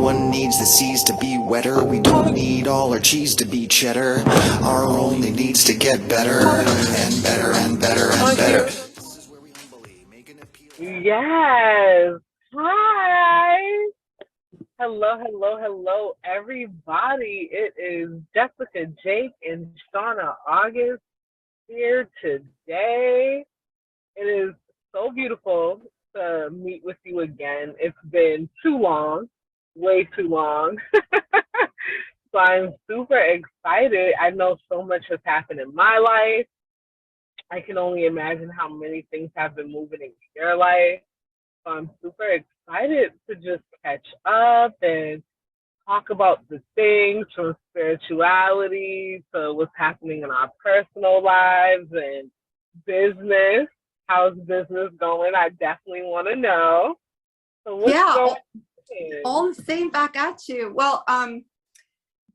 one needs the seas to be wetter. We don't need all our cheese to be cheddar. Our only needs to get better and better and better and better. This is where we humbly make an appeal. Yes. Hi. Hello, hello, hello, everybody. It is Jessica, Jake, and Shana August here today. It is so beautiful to meet with you again. It's been too long, way too long. So I'm super excited. I know so much has happened in my life. I can only imagine how many things have been moving in your life. So I'm super excited to just catch up and talk about the things from spirituality to what's happening in our personal lives and business. How's business going? I definitely want to know. So what's going on? All the same back at you. Well,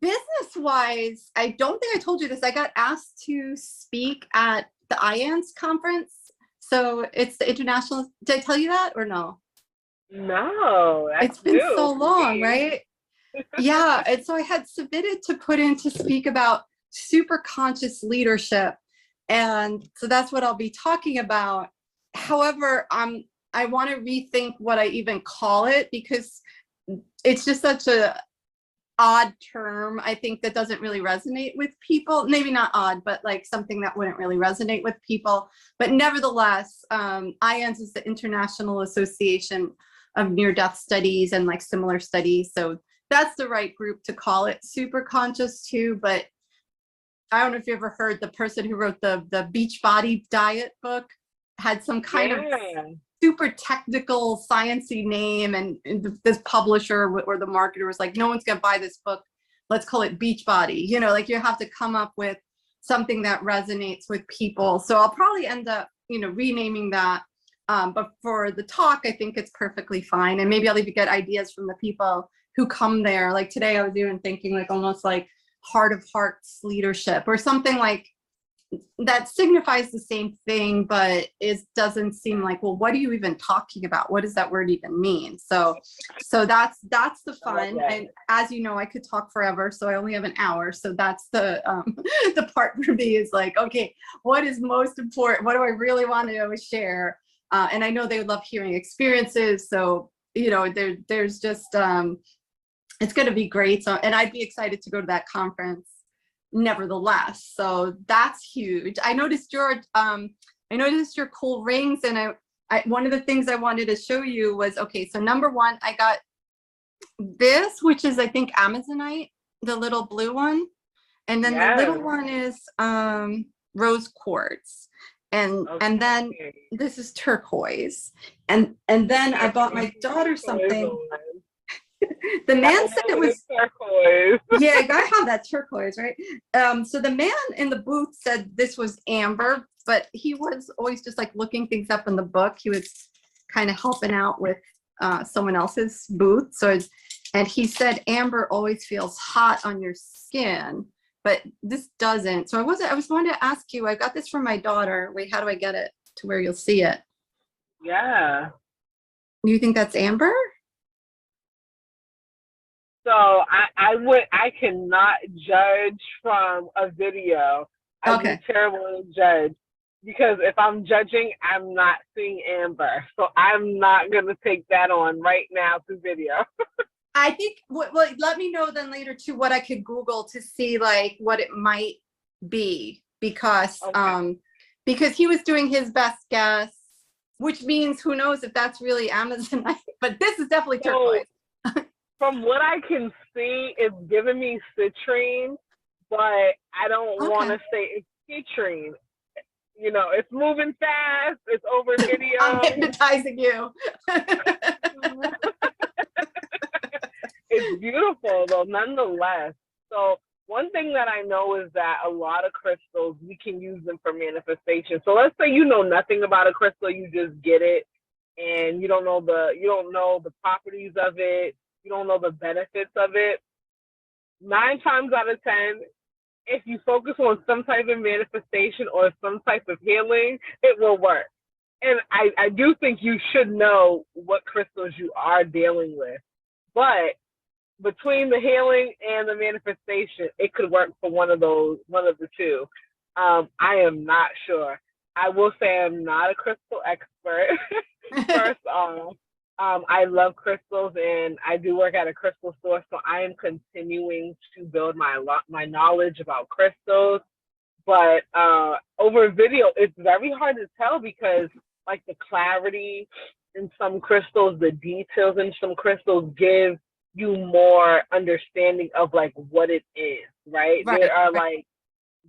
business wise, I don't think I told you this. I got asked to speak at the IANS conference. So it's the international. Did I tell you that or no? No, it's been so long, right? Yeah. And so I had submitted to put in to speak about super conscious leadership. And so that's what I'll be talking about. However, I want to rethink what I even call it because it's just such a odd term. I think that doesn't really resonate with people. Maybe not odd, but like something that wouldn't really resonate with people. But nevertheless, IANS is the International Association of Near-Death Studies and like similar studies. So that's the right group to call it. Super conscious too, but I don't know if you ever heard the person who wrote the Beachbody diet book had some kind of super technical sciencey name, and this publisher or the marketer was like, no one's gonna buy this book, let's call it Beachbody. You know, like you have to come up with something that resonates with people. So I'll probably end up, you know, renaming that. But for the talk, I think it's perfectly fine. And maybe I'll even get ideas from the people who come there. Like today I was even thinking like almost like heart of hearts leadership or something like that signifies the same thing, but it doesn't seem like, well, what are you even talking about? What does that word even mean? So that's the fun. And as you know, I could talk forever, so I only have an hour. So that's the the part for me is like, okay, what is most important? What do I really want to share? And I know they would love hearing experiences. So, you know, there's just, it's going to be great. So, and I'd be excited to go to that conference nevertheless. So that's huge. I noticed your cool rings, and I one of the things I wanted to show you was, okay, so number one, I got this, which is I think Amazonite, the little blue one, and then the little one is rose quartz, and then this is turquoise, and then I bought my daughter something. The man said it was turquoise. Yeah, I gotta have that turquoise, right? So the man in the booth said this was amber, but he was always just like looking things up in the book. He was kind of helping out with someone else's booth. And he said amber always feels hot on your skin, but this doesn't. So I was wanting to ask you, I got this from my daughter. Wait, how do I get it to where you'll see it? Yeah. Do you think that's amber? So I cannot judge from a video. I'd be terrible to judge because if I'm judging, I'm not seeing amber. So I'm not gonna take that on right now through video. I think, well, let me know then later too what I could Google to see like what it might be, because he was doing his best guess, which means who knows if that's really Amazonite, but this is definitely turquoise. From what I can see, it's giving me citrine, but I don't want to say it's citrine. You know, it's moving fast. It's over video. I'm hypnotizing you. It's beautiful, though, nonetheless. So one thing that I know is that a lot of crystals, we can use them for manifestation. So let's say you know nothing about a crystal, you just get it, and you don't know the properties of it. You don't know the benefits of it. 9 times out of 10, if you focus on some type of manifestation or some type of healing, it will work. And I do think you should know what crystals you are dealing with. But between the healing and the manifestation, it could work for one of the two. I am not sure. I will say I'm not a crystal expert. First off, I love crystals and I do work at a crystal store, so I am continuing to build my knowledge about crystals. But over video, it's very hard to tell because like the clarity in some crystals, the details in some crystals give you more understanding of like what it is, right? Right, There are right. like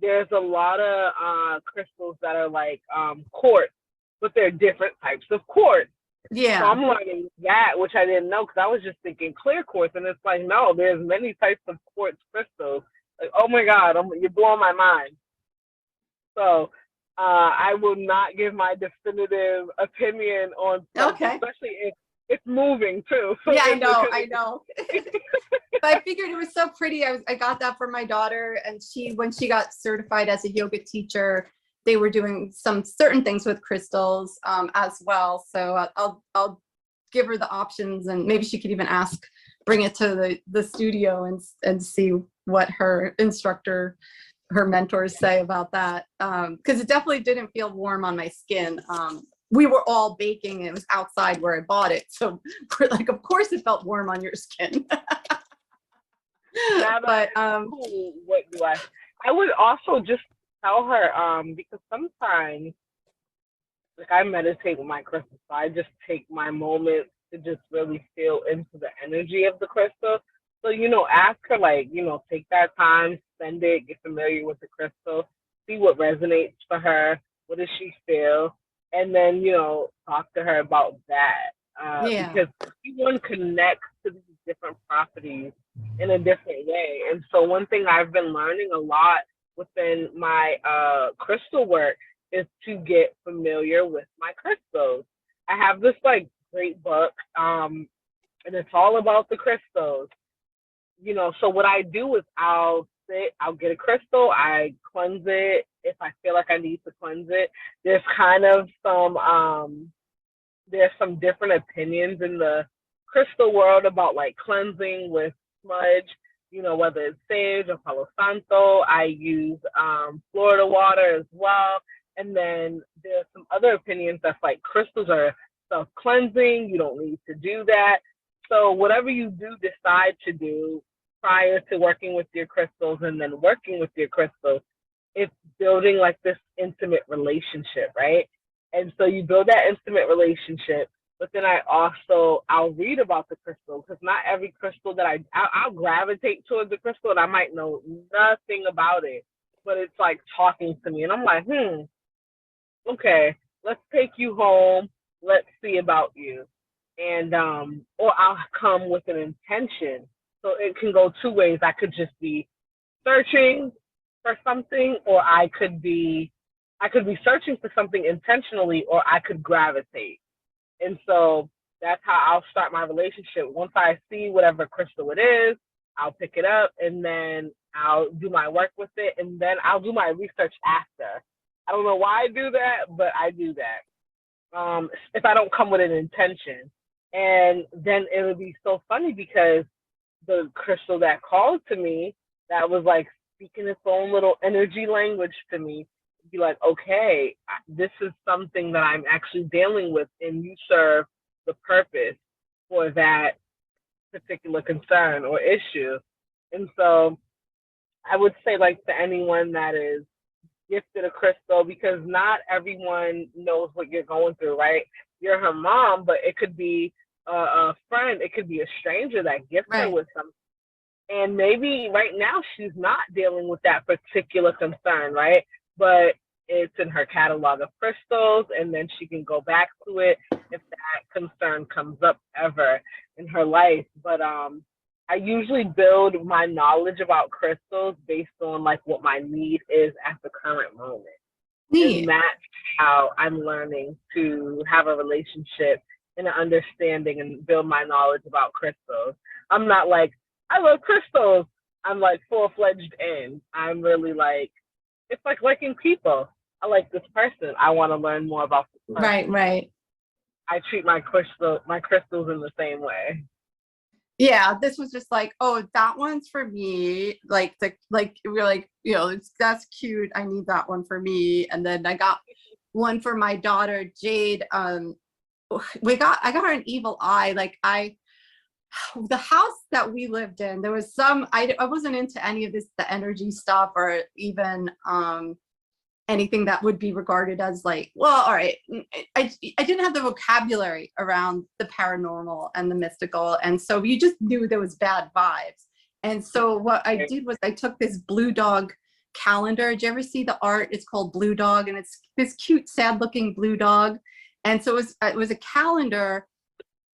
there's a lot of crystals that are like quartz, but they're different types of quartz. So Yeah. I'm learning that, which I didn't know because I was just thinking clear quartz, and it's like no, there's many types of quartz crystals. Like oh my god, you're blowing my mind. So I will not give my definitive opinion on something, Okay. especially if it's moving too. So Yeah, it's I know. But I figured it was so pretty. I got that for my daughter, and when she got certified as a yoga teacher, they were doing some certain things with crystals as well. So I'll give her the options, and maybe she could even bring it to the studio and see what her instructor, her mentors say about that. Because it definitely didn't feel warm on my skin. We were all baking, and it was outside where I bought it. So we're like, of course it felt warm on your skin. now that But cool, what do I would also just tell her because sometimes like I meditate with my crystal, so I just take my moment to just really feel into the energy of the crystal. So, ask her like, take that time, spend it, get familiar with the crystal, see what resonates for her, what does she feel, and then, talk to her about that. yeah, Because everyone connects to these different properties in a different way. And so one thing I've been learning a lot within my crystal work is to get familiar with my crystals. I have this like great book, and it's all about the crystals. So what I do is I'll get a crystal, I cleanse it if I feel like I need to cleanse it. There's kind of there's some different opinions in the crystal world about like cleansing with smudge, whether it's sage or Palo Santo. I use Florida water as well. And then there's some other opinions that's like crystals are self cleansing. You don't need to do that. So, whatever you do decide to do prior to working with your crystals and then working with your crystals, it's building like this intimate relationship, right? And so you build that intimate relationship, but then I'll read about the crystal because not every crystal that I'll gravitate towards the crystal and I might know nothing about it, but it's like talking to me and I'm like, okay, let's take you home. Let's see about you. And or I'll come with an intention. So it can go two ways. I could just be searching for something, or I could be searching for something intentionally, or I could gravitate. And so that's how I'll start my relationship. Once I see whatever crystal it is, I'll pick it up and then I'll do my work with it and then I'll do my research after. I don't know why I do that, but I do that. If I don't come with an intention. And then it would be so funny because the crystal that called to me, that was like speaking its own little energy language to me, be like, okay, this is something that I'm actually dealing with, and you serve the purpose for that particular concern or issue. And so I would say, like, to anyone that is gifted a crystal, because not everyone knows what you're going through, right? You're her mom, but it could be a friend, it could be a stranger that gifts her right. with something. And maybe right now she's not dealing with that particular concern, right? But it's in her catalog of crystals, and then she can go back to it if that concern comes up ever in her life. But I usually build my knowledge about crystals based on like what my need is at the current moment. And Neat. that's how I'm learning to have a relationship and an understanding and build my knowledge about crystals. I'm not like, I love crystals. I'm like full fledged in. I'm really like, it's like liking people. I like this person. I want to learn more about this person. Right, right. I treat my crystals in the same way. yeah, this was just like, oh, that one's for me. We're like, that's cute. I need that one for me. And then I got one for my daughter, Jade. I got her an evil eye. The house that we lived in, there was I wasn't into any of this, the energy stuff, or even anything that would be regarded as like, well, all right, I didn't have the vocabulary around the paranormal and the mystical, and so you just knew there was bad vibes. And so what I did was I took this blue dog calendar. Did you ever see the art? It's called Blue Dog, and it's this cute, sad looking blue dog. And so it was a calendar,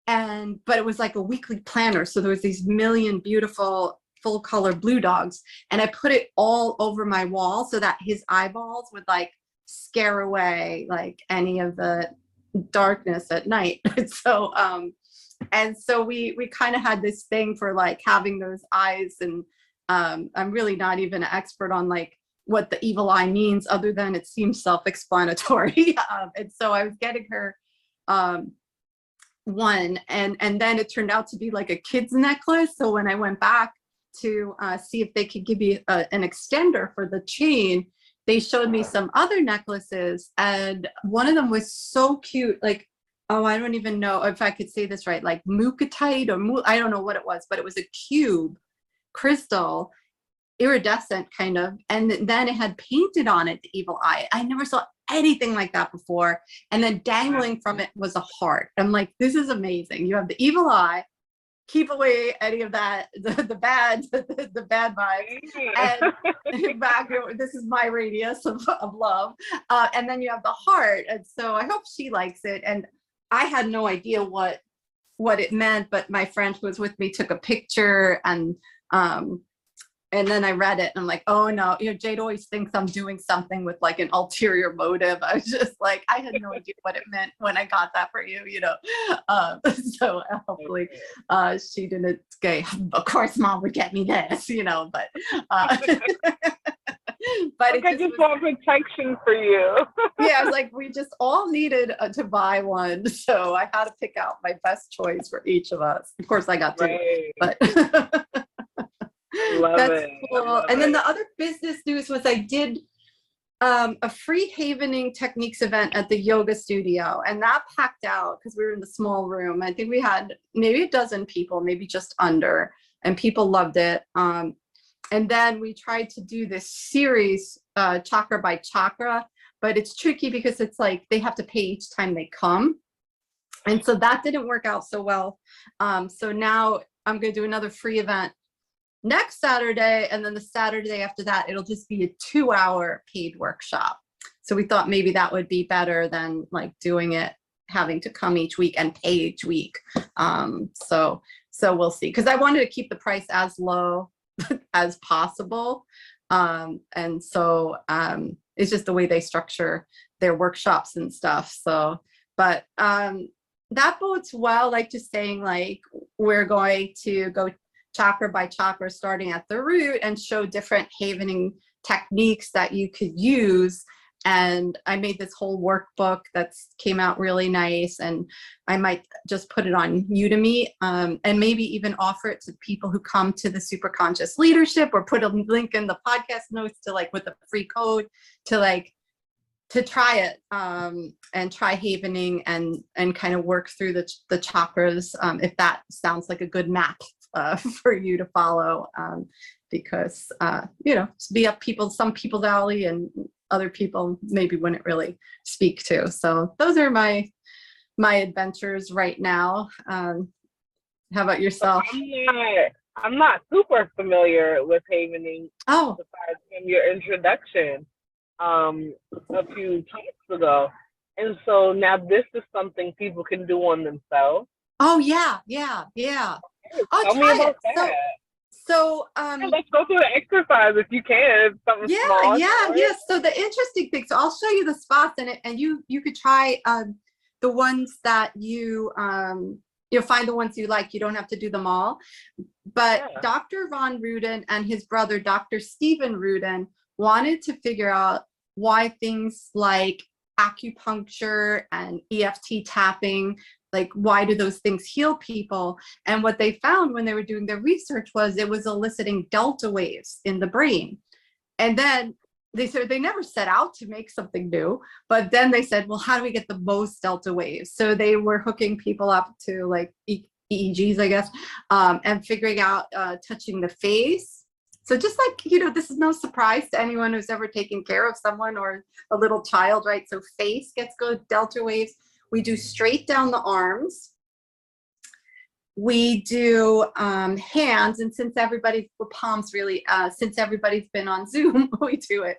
but it was like a weekly planner. So there was these million beautiful full color blue dogs, and I put it all over my wall so that his eyeballs would like scare away like any of the darkness at night. And so we kind of had this thing for like having those eyes. And I'm really not even an expert on like what the evil eye means, other than it seems self-explanatory. And so I was getting her one, and then it turned out to be like a kid's necklace. So when I went back to see if they could give me an extender for the chain, they showed me some other necklaces, and one of them was so cute, like, oh, I don't even know if I could say this right, like mukatite I don't know what it was, but it was a cube crystal, iridescent kind of, and then it had painted on it the evil eye. I never saw anything like that before. And then dangling from it was a heart. I'm like, this is amazing. You have the evil eye, keep away any of that, the bad vibes, and back, this is my radius of love, and then you have the heart. And so I hope she likes it. And I had no idea what it meant, but my friend who was with me took a picture, and then I read it and I'm like, oh no, Jade always thinks I'm doing something with like an ulterior motive. I was just like, I had no idea what it meant when I got that for you, so hopefully she didn't say, of course mom would get me this, but but it just was protection for you. Yeah, I was like, we just all needed to buy one, so I had to pick out my best choice for each of us. Of course I got two, but that's cool. And then the other business news was I did a free havening techniques event at the yoga studio, and that packed out because we were in the small room. I think we had maybe a dozen people, maybe just under, and people loved it. And then we tried to do this series, chakra by chakra, but it's tricky because it's like they have to pay each time they come. And so that didn't work out so well. So now I'm going to do another free event next Saturday, and then the Saturday after that, it'll just be a 2-hour paid workshop. So we thought maybe that would be better than like doing it, having to come each week and pay each week. So we'll see, because I wanted to keep the price as low as possible. And so it's just the way they structure their workshops and stuff. So, but that bodes well, like just saying like, we're going to go chakra by chakra, starting at the root, and show different havening techniques that you could use. And I made this whole workbook that's came out really nice, and I might just put it on Udemy, and maybe even offer it to people who come to the Super Conscious Leadership, or put a link in the podcast notes to like with the free code to try it, and try havening and kind of work through the chakras, if that sounds like a good map for you to follow, because be up some people's alley, and other people maybe wouldn't really speak to. So those are my adventures right now. How about yourself? I'm not super familiar with havening. Oh, besides from your introduction a few talks ago, and so now this is something people can do on themselves. Oh yeah. Tell me about that. So let's go through the exercise if you can. Something small. Yeah. So the interesting thing, so I'll show you the spots in it, and you could try the ones that you'll find the ones you like. You don't have to do them all. But yeah. Dr. Ron Rudin and his brother, Dr. Stephen Rudin, wanted to figure out why things like acupuncture and EFT tapping like, why do those things heal people? And what they found when they were doing their research was it was eliciting delta waves in the brain. And then they said they never set out to make something new, but then they said, well, how do we get the most delta waves? So they were hooking people up to like EEGs, I guess, and figuring out touching the face. So just like, this is no surprise to anyone who's ever taken care of someone or a little child, right? So face gets good delta waves. We do straight down the arms. We do hands, and since everybody's palms really, since everybody's been on Zoom, we do it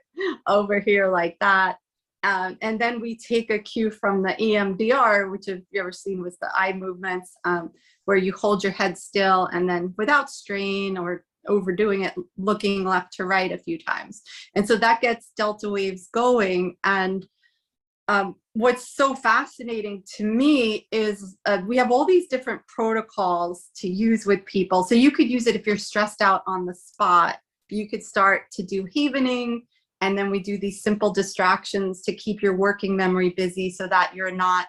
over here like that. And then we take a cue from the EMDR, which if you ever seen was the eye movements, where you hold your head still and then without strain or overdoing it, looking left to right a few times. And so that gets delta waves going. And what's so fascinating to me is we have all these different protocols to use with people. So you could use it if you're stressed out on the spot. You could start to do havening, and then we do these simple distractions to keep your working memory busy so that you're not,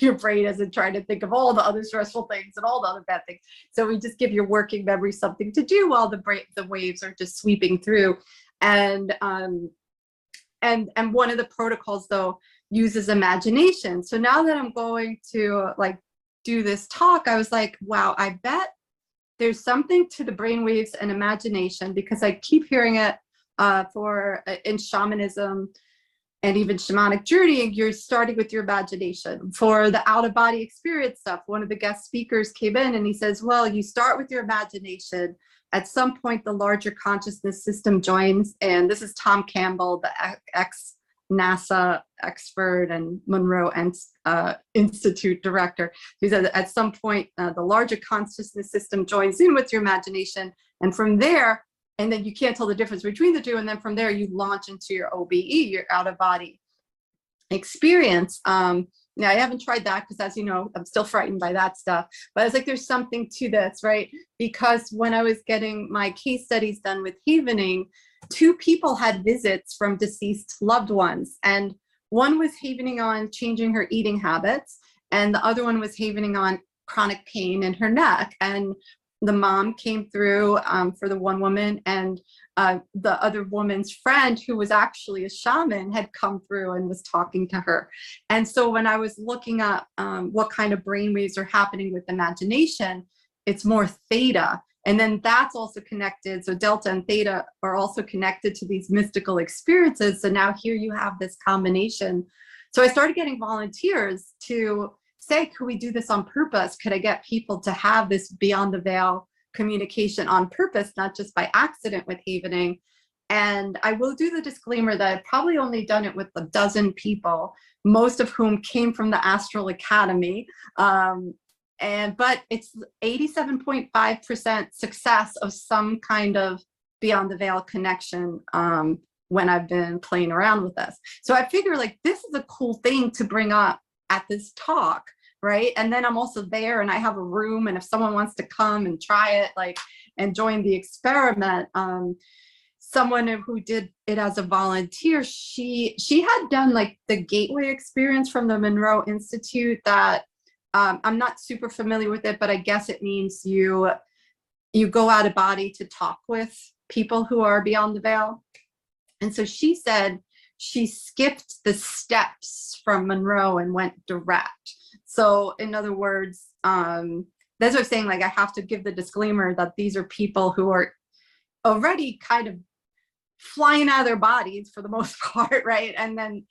your brain isn't trying to think of all the other stressful things and all the other bad things. So we just give your working memory something to do while the waves are just sweeping through. And one of the protocols though uses imagination. So now that I'm going to like do this talk, I was like, wow, I bet there's something to the brainwaves and imagination, because I keep hearing it in shamanism and even shamanic journeying, you're starting with your imagination. For the out-of-body experience stuff, one of the guest speakers came in and he says, well, you start with your imagination. At some point, the larger consciousness system joins. And this is Tom Campbell, the ex-NASA expert and Monroe Institute director. He said that at some point, the larger consciousness system joins in with your imagination. And from there, and then you can't tell the difference between the two. And then from there, you launch into your OBE, your out-of-body experience. Now, I haven't tried that because, as you know, I'm still frightened by that stuff. But it's like there's something to this, right? Because when I was getting my case studies done with havening, 2 people had visits from deceased loved ones. And one was havening on changing her eating habits, and the other one was havening on chronic pain in her neck. And the mom came through for the one woman, and the other woman's friend, who was actually a shaman, had come through and was talking to her. And so when I was looking up what kind of brainwaves are happening with imagination, it's more theta. And then that's also connected. So delta and theta are also connected to these mystical experiences. So now here you have this combination. So I started getting volunteers to say, could we do this on purpose? Could I get people to have this beyond the veil communication on purpose, not just by accident with havening? And I will do the disclaimer that I've probably only done it with a dozen people, most of whom came from the Astral Academy. But it's 87.5% success of some kind of beyond the veil connection when I've been playing around with this. So I figure like this is a cool thing to bring up at this talk, right? And then I'm also there and I have a room, and if someone wants to come and try it, like, and join the experiment, someone who did it as a volunteer, she had done like the gateway experience from the Monroe Institute that I'm not super familiar with it, but I guess it means you go out of body to talk with people who are beyond the veil. And so she said she skipped the steps from Monroe and went direct. So in other words, that's what I'm saying, like I have to give the disclaimer that these are people who are already kind of flying out of their bodies for the most part, right? And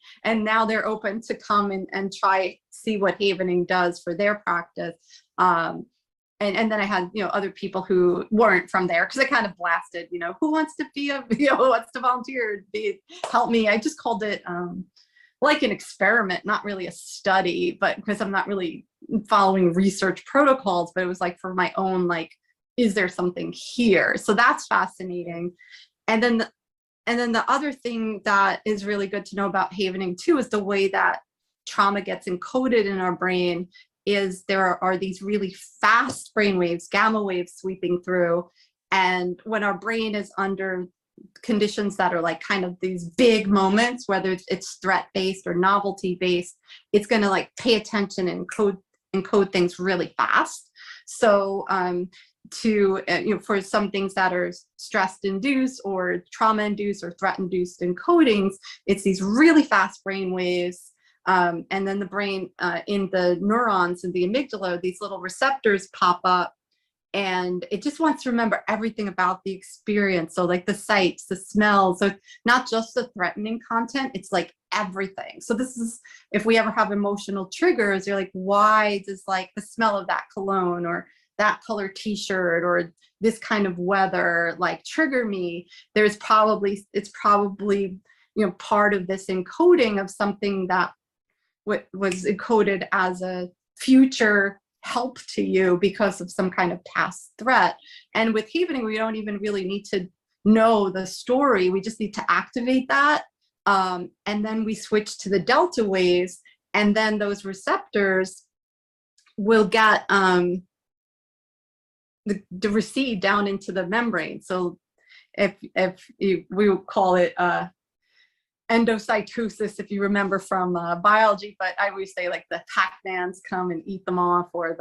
now they're open to come and try, see what havening does for their practice. And then I had, other people who weren't from there, because I kind of blasted, who wants to be who wants to volunteer, help me. I just called it like an experiment, not really a study, but because I'm not really following research protocols, but it was like for my own, like, is there something here? So that's fascinating. And then the other thing that is really good to know about havening too is the way that trauma gets encoded in our brain. Is there are these really fast brain waves, gamma waves sweeping through. And when our brain is under conditions that are like kind of these big moments, whether it's threat-based or novelty-based, it's going to like pay attention and code encode things really fast. So for some things that are stress induced or trauma induced or threat induced encodings, it's these really fast brain waves. And then the brain in the neurons in the amygdala, these little receptors pop up, and it just wants to remember everything about the experience. So like the sights, the smells, so not just the threatening content, it's like everything. So this is, if we ever have emotional triggers, you're like, why does like the smell of that cologne or that color t-shirt or this kind of weather like trigger me? It's probably, part of this encoding of something that was encoded as a future help to you because of some kind of past threat. And with havening, we don't even really need to know the story. We just need to activate that. And then we switch to the delta waves, and then those receptors will get the recede down into the membrane. So we would call it endocytosis, if you remember from biology, but I always say like the Pac-Mans come and eat them off, or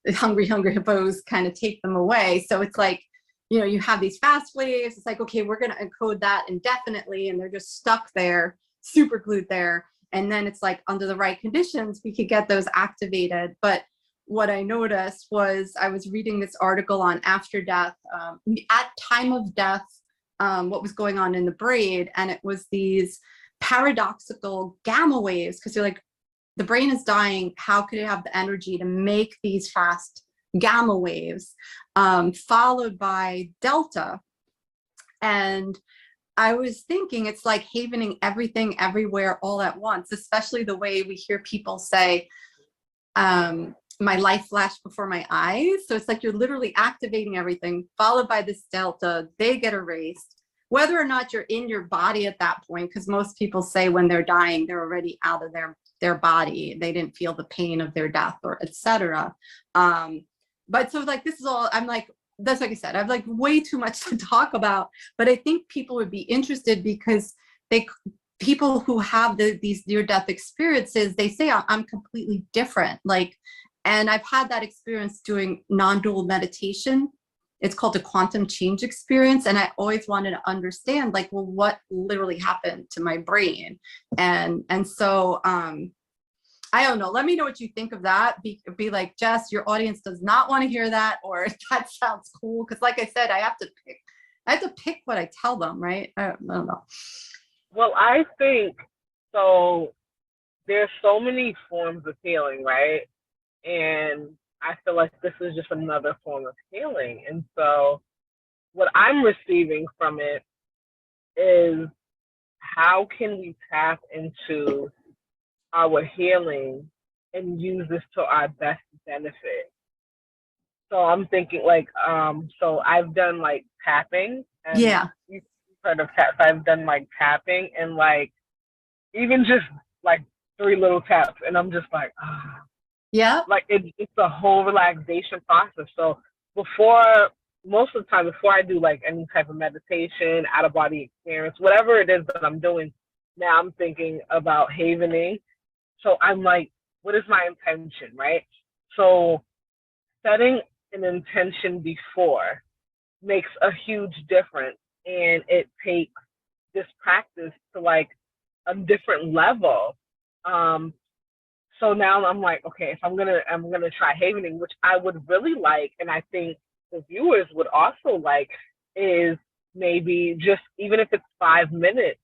the hungry hippos kind of take them away. So it's like, you have these fast waves. It's like, okay, we're going to encode that indefinitely, and they're just stuck there, super glued there. And then it's like under the right conditions, we could get those activated. But what I noticed was I was reading this article on after death, at time of death, what was going on in the brain, and it was these paradoxical gamma waves, because you're like, the brain is dying, how could it have the energy to make these fast gamma waves, followed by delta. And I was thinking, it's like havening everything everywhere all at once, especially the way we hear people say, my life flashed before my eyes. So it's like you're literally activating everything, followed by this delta. They get erased, whether or not you're in your body at that point, because most people say when they're dying, they're already out of their body. They didn't feel the pain of their death, or etc. But so like, this is all, I'm like, that's like I said, I have like way too much to talk about, but I think people would be interested because people who have these near-death experiences, they say I'm completely different. Like, and I've had that experience doing non-dual meditation. It's called a quantum change experience. And I always wanted to understand, like, well, what literally happened to my brain? And so I don't know. Let me know what you think of that. Be like, Jess, your audience does not want to hear that, or that sounds cool. Because like I said, I have to pick what I tell them, right? I don't know. Well, I think so. There's so many forms of healing, right? And I feel like this is just another form of healing. And so what I'm receiving from it is, how can we tap into our healing and use this to our best benefit? So I'm thinking like, so I've done like tapping, and Yeah. you've heard of taps. I've done like tapping, and like even just like 3 little taps, and I'm just like, ah. Yeah. Like it's a whole relaxation process. So most of the time, before I do like any type of meditation, out of body experience, whatever it is that I'm doing, now I'm thinking about havening. So I'm like, what is my intention, right? So setting an intention before makes a huge difference, and it takes this practice to like a different level. So now I'm like, okay, if I'm gonna try havening, which I would really like, and I think the viewers would also like, is maybe just, even if it's 5 minutes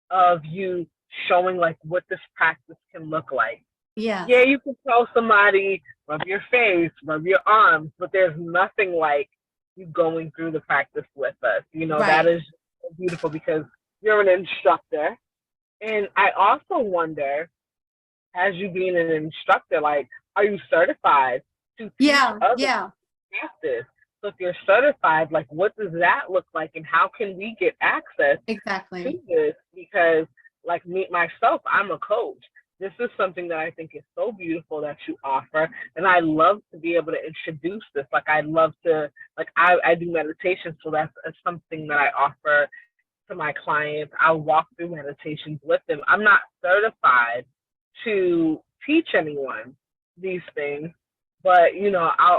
of you showing like what this practice can look like. Yeah. Yeah, you can tell somebody, rub your face, rub your arms, but there's nothing like you going through the practice with us. Right. That is beautiful because you're an instructor. And I also wonder, as you being an instructor, like, are you certified to teach others practice? So if you're certified, like, what does that look like, and how can we get access to this? Because, like me myself, I'm a coach. This is something that I think is so beautiful that you offer, and I love to be able to introduce this. Like, I love to, like, I do meditation, so that's something that I offer to my clients. I'll walk through meditations with them. I'm not certified to teach anyone, these things, but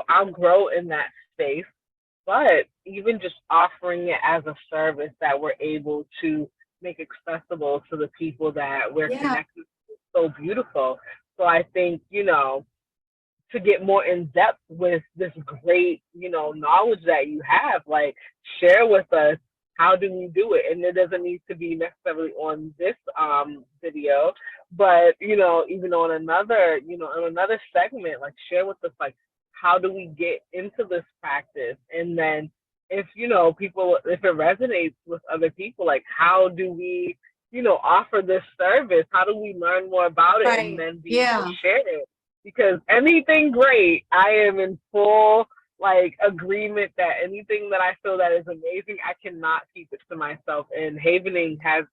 I'll grow in that space. But even just offering it as a service that we're able to make accessible to the people that we're Yeah. connected to is so beautiful. So I think, to get more in depth with this great, knowledge that you have, like share with us how do we do it? And it doesn't need to be necessarily on this video, but even on another segment, like share with us like how do we get into this practice? And then if if it resonates with other people, like how do we, offer this service? How do we learn more about it and Right. then be able Yeah. to share it? Because anything great, I am in full agreement that anything that I feel that is amazing, I cannot keep it to myself. And havening has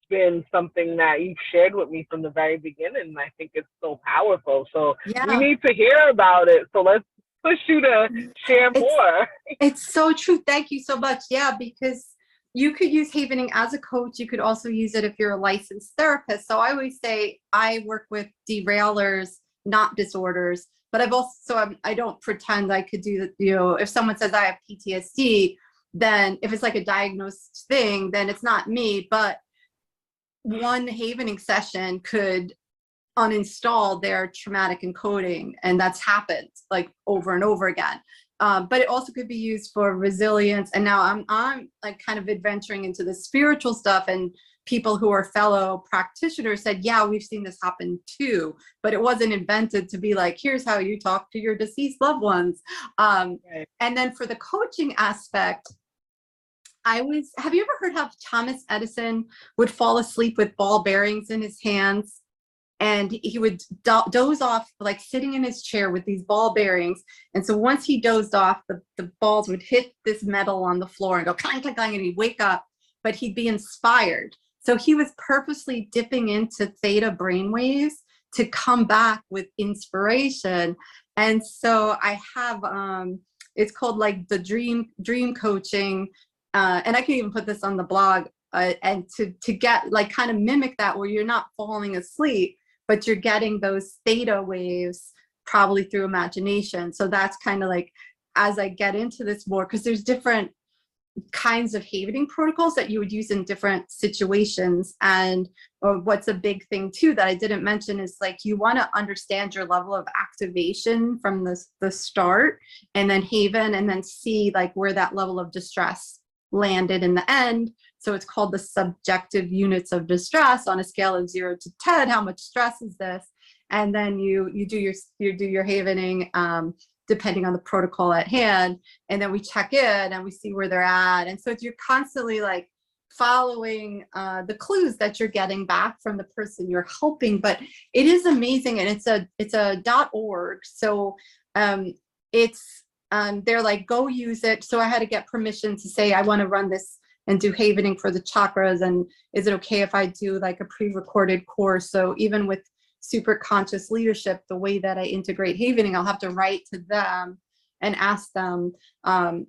been something that you've shared with me from the very beginning, and I think it's so powerful. So we Yeah. need to hear about it. So let's push you to share It's more. it's so true. Thank you so much. Yeah, because you could use havening as a coach. You could also use it if you're a licensed therapist. So I always say I work with derailers, not disorders. But I've also, I don't pretend I could do that. If someone says I have PTSD, then if it's like a diagnosed thing, then it's not me. But one havening session could uninstall their traumatic encoding, and that's happened like over and over again. But it also could be used for resilience. And now I'm like kind of adventuring into the spiritual stuff, and people who are fellow practitioners said, yeah, we've seen this happen too, but it wasn't invented to be like, here's how you talk to your deceased loved ones. Right. And then for the coaching aspect, have you ever heard how Thomas Edison would fall asleep with ball bearings in his hands? And he would doze off, like sitting in his chair with these ball bearings. And so once he dozed off, the balls would hit this metal on the floor and go clang, clang, clang, and he'd wake up, but he'd be inspired. So he was purposely dipping into theta brainwaves to come back with inspiration. And so I have, it's called like the dream coaching. And I can even put this on the blog, and to get like kind of mimic that, where you're not falling asleep, but you're getting those theta waves probably through imagination. So that's kind of like, as I get into this more, because there's different kinds of havening protocols that you would use in different situations. And what's a big thing too that I didn't mention is like, you want to understand your level of activation from the start, and then haven, and then see like where that level of distress landed in the end. So it's called the subjective units of distress on a scale of 0 to 10. How much stress is this? And then you do your havening, depending on the protocol at hand. And then we check in and we see where they're at. And so you're constantly like following the clues that you're getting back from the person you're helping. But it is amazing, and it's a .org. So they're like, go use it. So I had to get permission to say I want to run this and do havening for the chakras, and is it okay if I do like a pre-recorded course? So even with super conscious leadership, the way that I integrate havening, I'll have to write to them and ask them. And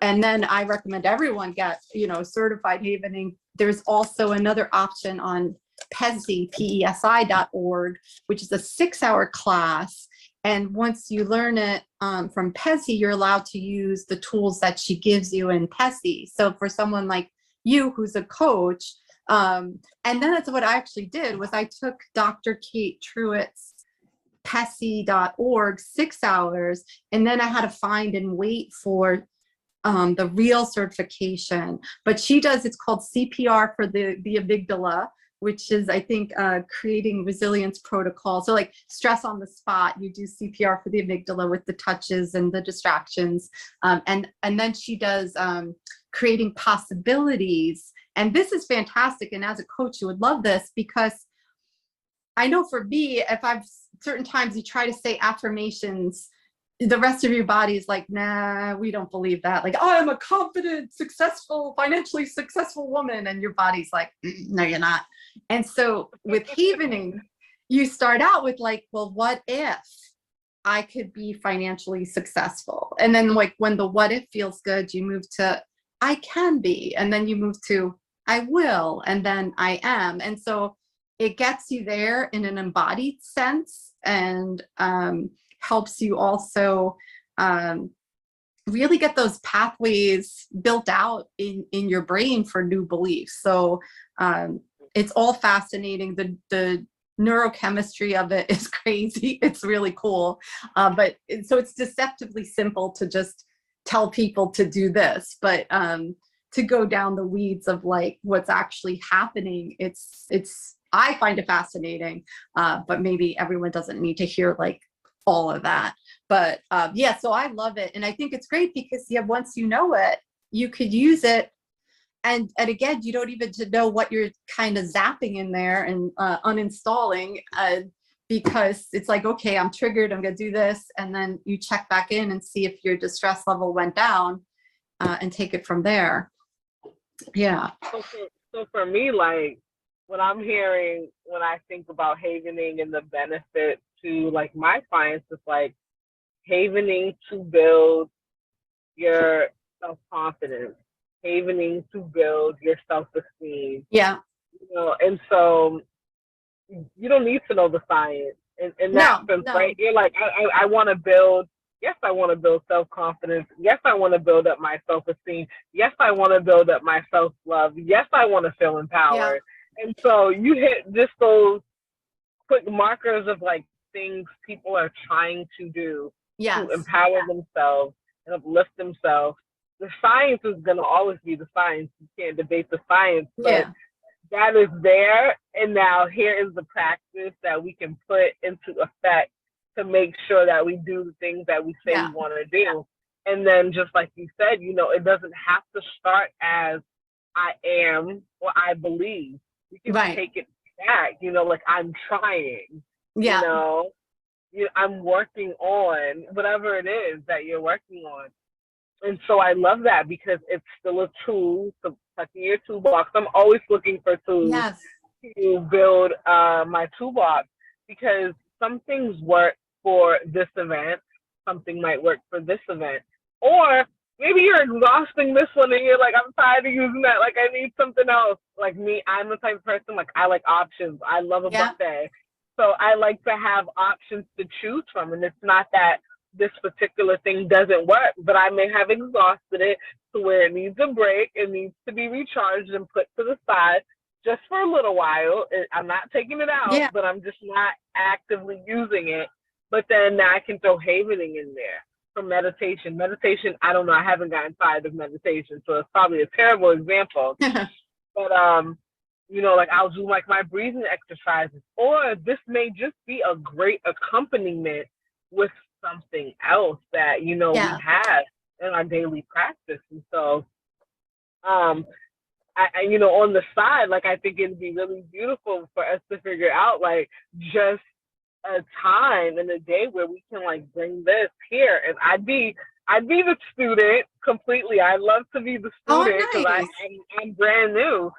then I recommend everyone get certified havening. There's also another option on PESI, PESI.org, which is a 6-hour class. And once you learn it from PESI, you're allowed to use the tools that she gives you in PESI. So for someone like you who's a coach, and then that's what I actually did, was I took Dr. Kate Truitt's PESI.org 6 hours, and then I had to find and wait for the real certification. But she does, it's called CPR for the amygdala, which is, I think, creating resilience protocol. So like stress on the spot, you do CPR for the amygdala with the touches and the distractions. And then she does creating possibilities. And this is fantastic. And as a coach, you would love this, because I know for me, if I've certain times you try to say affirmations, the rest of your body is like, nah, we don't believe that. Like, oh, I'm a confident, successful, financially successful woman. And your body's like, no, you're not. And so with havening, you start out with like, well, what if I could be financially successful? And then like when the what if feels good, you move to I can be. And then you move to I will. And then I am. And so it gets you there in an embodied sense. and helps you also really get those pathways built out in your brain for new beliefs. So it's all fascinating. The neurochemistry of it is crazy. It's really cool. But so it's deceptively simple to just tell people to do this, but to go down the weeds of like what's actually happening, it's I find it fascinating, but maybe everyone doesn't need to hear like all of that. But yeah, so I love it. And I think it's great because yeah, once you know it, you could use it. And again, you don't even to know what you're kind of zapping in there and uninstalling, because it's like, okay, I'm triggered, I'm gonna do this. And then you check back in and see if your distress level went down, and take it from there. Yeah. So for me, like what I'm hearing when I think about havening and the benefit to like my clients is like havening to build your self-confidence, havening to build your self-esteem. Yeah. You know, and so you don't need to know the science in that sense, right? You're like, I want to build. Yes, I want to build self-confidence. Yes, I want to build up my self-esteem. Yes, I want to build up my self-love. Yes, I want to feel empowered. Yeah. And so you hit just those quick markers of like things people are trying to do to empower themselves and uplift themselves. The science is going to always be the science. You can't debate the science, but that is there. And now here is the practice that we can put into effect to make sure that we do the things that we say we want to do. And then just like you said, you know, it doesn't have to start as I am or I believe. We can take it back, you know, like I'm trying, you know, I'm working on whatever it is that you're working on. And so I love that because it's still a tool to tuck in your toolbox. I'm always looking for tools to build my toolbox, because some things work for this event, something might work for this event. Or maybe you're exhausting this one and you're like, I'm tired of using that. Like, I need something else. Like me, I'm the type of person, like, I like options. I love a buffet. So I like to have options to choose from. And it's not that this particular thing doesn't work, but I may have exhausted it to where it needs a break. It needs to be recharged and put to the side just for a little while. I'm not taking it out, but I'm just not actively using it. But then now I can throw havening in there for meditation. Meditation, I don't know. I haven't gotten tired of meditation, so it's probably a terrible example. But you know, like I'll do like my breathing exercises, or this may just be a great accompaniment with something else that, you know, we have in our daily practice. And so I you know, on the side, like I think it'd be really beautiful for us to figure out like just a time in a day where we can like bring this here. And I'd be the student completely. I love to be the student because I'm brand new.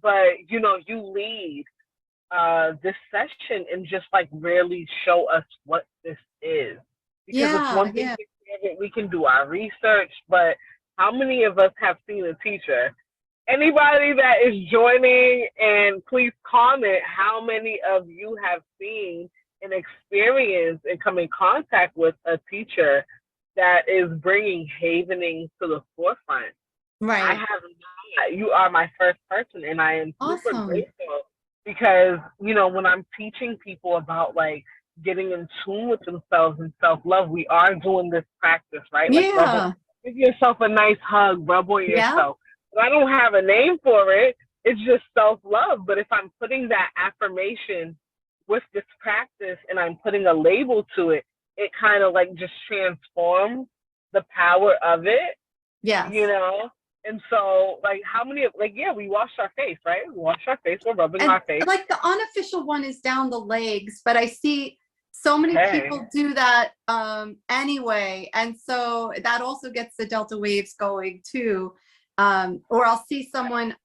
But you know, you lead this session and just like really show us what this is, because it's one thing we can do our research, but how many of us have seen a teacher? Anybody that is joining, and please comment how many of you have seen and experienced and come in contact with a teacher that is bringing havening to the forefront. I have not. You are my first person, and I am super grateful, because, you know, when I'm teaching people about like getting in tune with themselves and self-love, we are doing this practice, right? Like give yourself a nice hug, rub on yourself. I don't have a name for it. It's just self-love. But if I'm putting that affirmation with this practice and I'm putting a label to it, it kind of like just transforms the power of it. You know? And so, like, how many of, like, we wash our face, right? We wash our face, we're rubbing our face. Like, the unofficial one is down the legs, but I see so many people do that anyway. And so that also gets the delta waves going too. Or I'll see someone,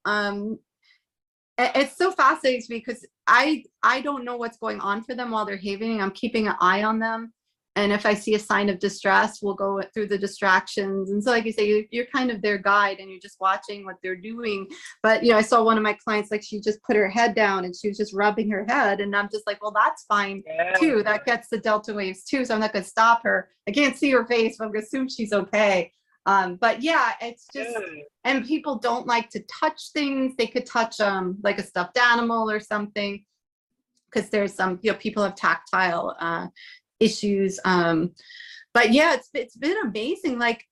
it's so fascinating to me because I don't know what's going on for them while they're havening. I'm keeping an eye on them. and if I see a sign of distress, we'll go through the distractions. And so, like you say, you're kind of their guide and you're just watching what they're doing. But, I saw one of my clients, like she just put her head down and she was just rubbing her head. And I'm just like, well, that's fine too. That gets the delta waves too. So I'm not going to stop her. I can't see her face, but I'm going to assume she's okay. But yeah, it's just, and people don't like to touch things. They could touch like a stuffed animal or something, because there's some, people have tactile issues. But yeah, it's been amazing. Like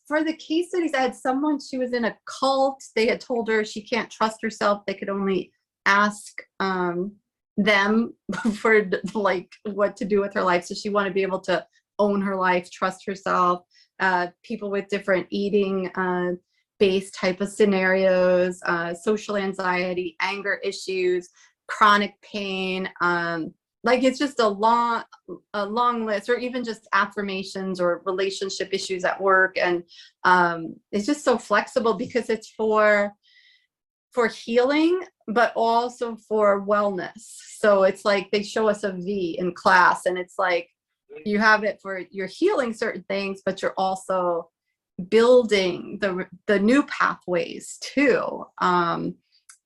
for the case studies, I had someone, she was in a cult. They had told her she can't trust herself. They could only ask them for like what to do with her life. So she wanted to be able to own her life, trust herself. People with different eating based type of scenarios, social anxiety, anger issues, chronic pain, like it's just a long list, or even just affirmations or relationship issues at work. And it's just so flexible because it's for healing, but also for wellness. So it's like they show us a V in class, and it's like you have it for you're healing certain things, but you're also building the new pathways too.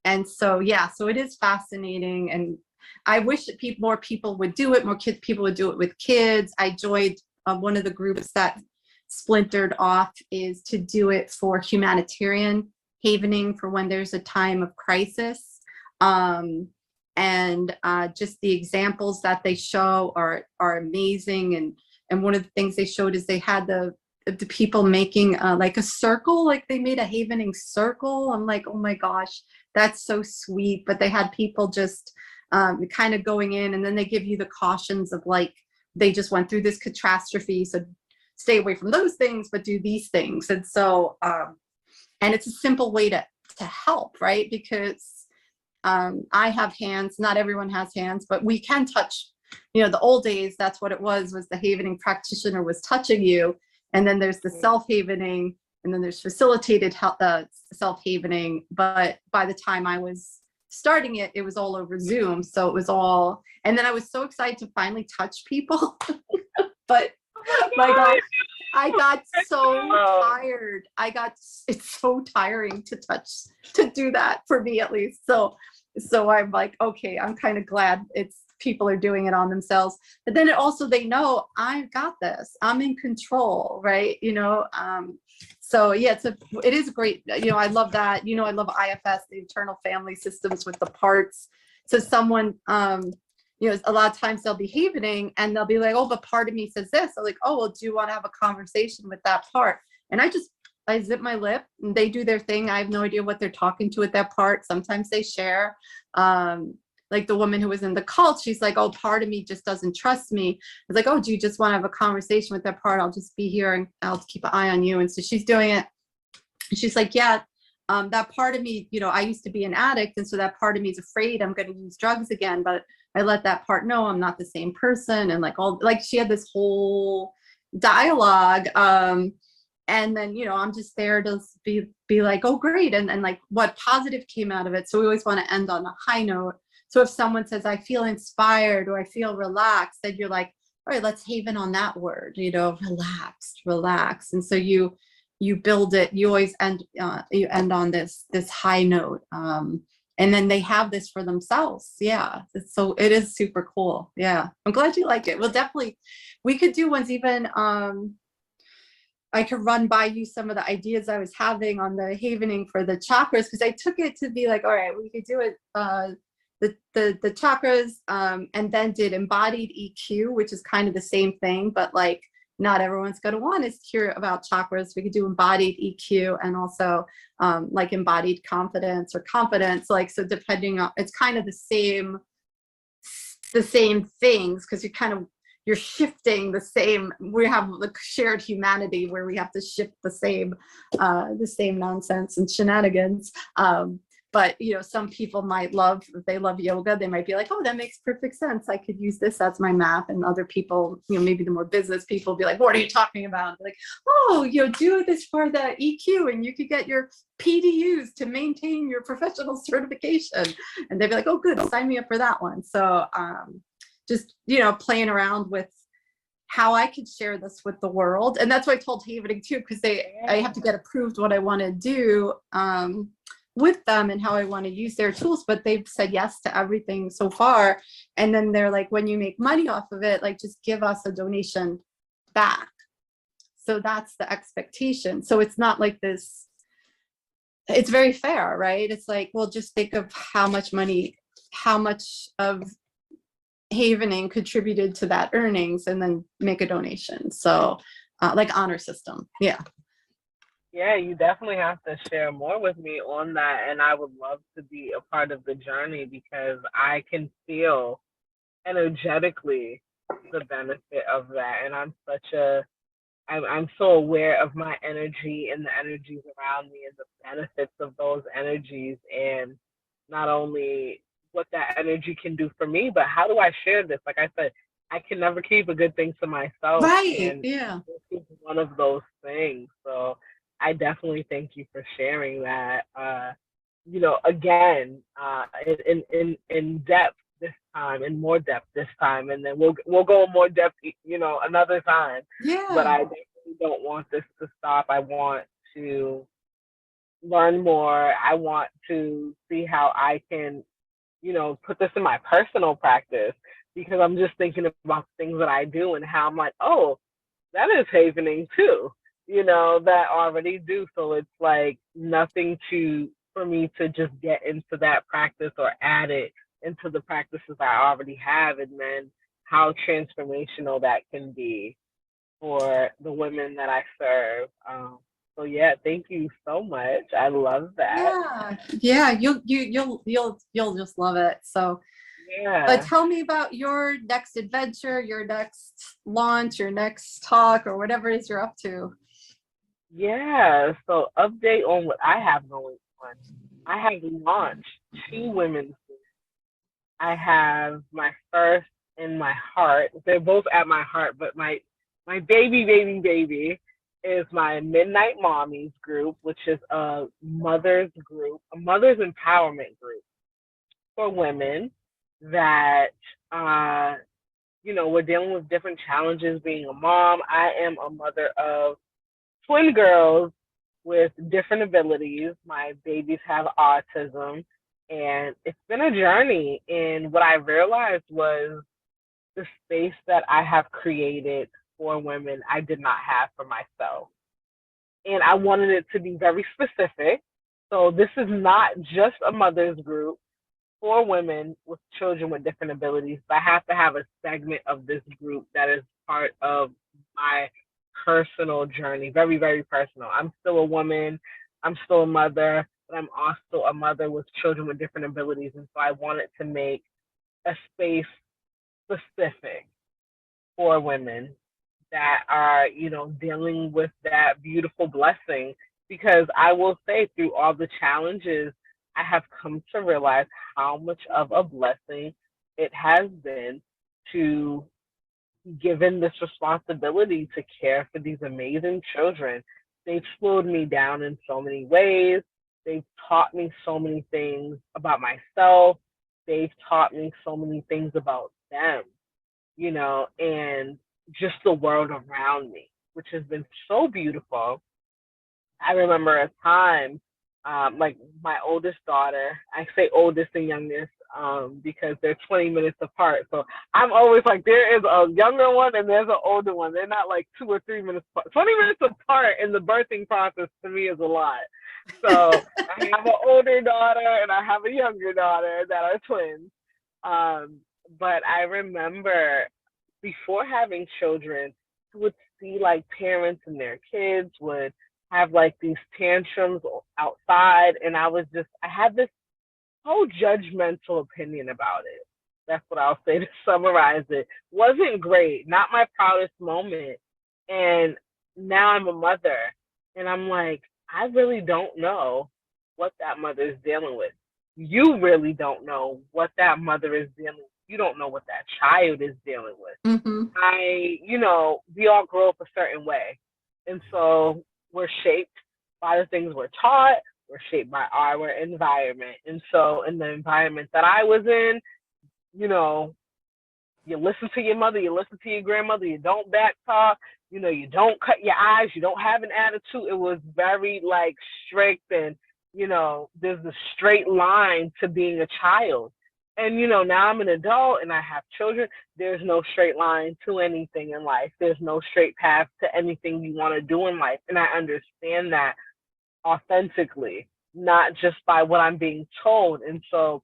And so, yeah, so it is fascinating. And I wish that more people would do it. People would do it with kids. I joined one of the groups that splintered off is to do it for humanitarian havening for when there's a time of crisis. And just the examples that they show are amazing. And one of the things they showed is they had the people making like a circle, like they made a havening circle. I'm like, oh my gosh, that's so sweet. But they had people just kind of going in, and then they give you the cautions of like, they just went through this catastrophe, so stay away from those things, but do these things. And so, and it's a simple way to help, right? Because I have hands, not everyone has hands, but we can touch, the old days, that's what it was the havening practitioner was touching you. And then there's the self-havening, and then there's facilitated self-havening. But by the time I was starting it, it was all over Zoom. So it was all, and then I was so excited to finally touch people. But my God, I got so tired. It's so tiring to do that, for me at least. So I'm like, okay, I'm kind of glad people are doing it on themselves. But then they know I've got this, I'm in control, right? So yeah, it is great. I love that. I love IFS, the internal family systems with the parts. So someone, a lot of times they'll be havening and they'll be like, oh, but part of me says this. I'm like, oh, well, do you want to have a conversation with that part? And I zip my lip and they do their thing. I have no idea what they're talking to at that part. Sometimes they share. Like the woman who was in the cult, she's like, oh, part of me just doesn't trust me. I was like, oh, do you just want to have a conversation with that part? I'll just be here and I'll keep an eye on you. And so she's doing it. And she's like, yeah, that part of me, I used to be an addict. And so that part of me is afraid I'm going to use drugs again. But I let that part know I'm not the same person. And like she had this whole dialogue. And then, I'm just there to be like, oh, great. And like what positive came out of it. So we always want to end on a high note. So if someone says, I feel inspired or I feel relaxed, then you're like, all right, let's haven on that word, relax. And so you build it, you always end on this high note. And then they have this for themselves. Yeah. So it is super cool. Yeah. I'm glad you like it. Well, definitely we could do ones even, I could run by you some of the ideas I was having on the havening for the chakras, because I took it to be like, all right, we could do it, the chakras, and then did embodied EQ, which is kind of the same thing, but like not everyone's going to want to hear about chakras. We could do embodied EQ and also like embodied confidence or confidence, like, so depending on, it's kind of the same things, because you're shifting the same, we have the shared humanity where we have to shift the same nonsense and shenanigans. But, some people might if they love yoga, they might be like, oh, that makes perfect sense. I could use this as my map. And other people, maybe the more business people be like, what are you talking about? Like, oh, do this for the EQ and you could get your PDUs to maintain your professional certification. And they'd be like, oh, good, sign me up for that one. So just, playing around with how I could share this with the world. And that's why I told Havening too, because I have to get approved what I want to do with them and how I want to use their tools. But they've said yes to everything so far. And then they're like, when you make money off of it, like just give us a donation back. So that's the expectation. So it's not like this, it's very fair, right? It's like, well, just think of how much money, how much of Havening contributed to that earnings, and then make a donation. So like honor system. Yeah. Yeah, you definitely have to share more with me on that. And I would love to be a part of the journey because I can feel energetically the benefit of that. And I'm so aware of my energy and the energies around me and the benefits of those energies, and not only what that energy can do for me, but how do I share this? Like I said, I can never keep a good thing to myself. Right. And Yeah. this is one of those things. So I definitely thank you for sharing that. Again, in depth this time, in more depth this time, and then we'll go in more depth, another time. But Yeah. I definitely don't want this to stop. I want to learn more. I want to see how I can, put this in my personal practice, because I'm just thinking about things that I do and how I'm like, oh, that is havening too, that already do. So it's like nothing for me to just get into that practice or add it into the practices I already have, and then how transformational that can be for the women that I serve. So yeah, thank you so much. I love that. Yeah. Yeah. You'll just love it. So, but Yeah. tell me about your next adventure, your next launch, your next talk, or whatever it is you're up to. Yeah. So update on what I have going on. I have launched two women's groups. I have my first in my heart. They're both at my heart, but my baby is my Midnight Mommies group, which is a mother's group, a mother's empowerment group for women that we're dealing with different challenges being a mom. I am a mother of twin girls with different abilities. My babies have autism, and it's been a journey. And what I realized was the space that I have created for women, I did not have for myself. And I wanted it to be very specific. So this is not just a mother's group for women with children with different abilities, but I have to have a segment of this group that is part of my personal journey, very, very personal. I'm still a woman, I'm still a mother, but I'm also a mother with children with different abilities. And so I wanted to make a space specific for women that are, dealing with that beautiful blessing. Because I will say, through all the challenges, I have come to realize how much of a blessing it has been to given this responsibility to care for these amazing children. They've slowed me down in so many ways. They've taught me so many things about myself. They've taught me so many things about them, and just the world around me, which has been so beautiful. I remember a time, like my oldest daughter, I say oldest and youngest, because they're 20 minutes apart. So I'm always like, there is a younger one and there's an older one. They're not like 2 or 3 minutes apart. 20 minutes apart in the birthing process to me is a lot. So I have an older daughter and I have a younger daughter that are twins. But I remember before having children, I would see like parents and their kids would have like these tantrums outside, and I had this whole judgmental opinion about it. That's what I'll say to summarize it. Wasn't great, not my proudest moment. And now I'm a mother, and I'm like, I really don't know what that mother is dealing with. You really don't know what that mother is dealing with. You don't know what that child is dealing with. Mm-hmm. We all grow up a certain way. And so we're shaped by the things we're taught, we're shaped by our environment. And so in the environment that I was in, You listen to your mother, you listen to your grandmother, you don't back talk, you don't cut your eyes, you don't have an attitude. It was very like strict, and there's a straight line to being a child. And now I'm an adult and I have children. There's no straight line to anything in life. There's no straight path to anything you want to do in life. And I understand that authentically, not just by what I'm being told. And so,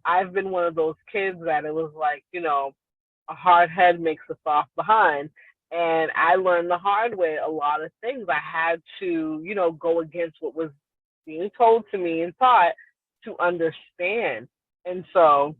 I've been one of those kids that it was like, a hard head makes a soft behind. And I learned the hard way a lot of things. I had to, go against what was being told to me and taught to understand. And so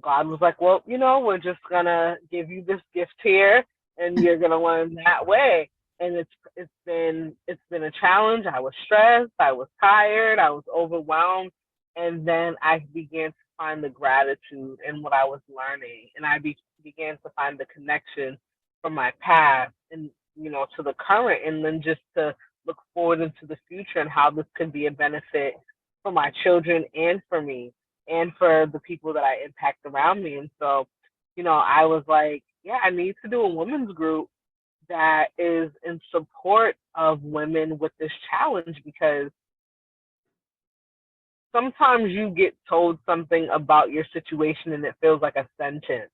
God was like, well, we're just gonna give you this gift here, and you're gonna learn that way. And it's been a challenge. I was stressed, I was tired, I was overwhelmed, and then I began to find the gratitude in what I was learning, and I began to find the connection from my past and to the current, and then just to look forward into the future and how this could be a benefit for my children and for me and for the people that I impact around me. And so, I was like, yeah, I need to do a women's group that is in support of women with this challenge, because sometimes you get told something about your situation and it feels like a sentence.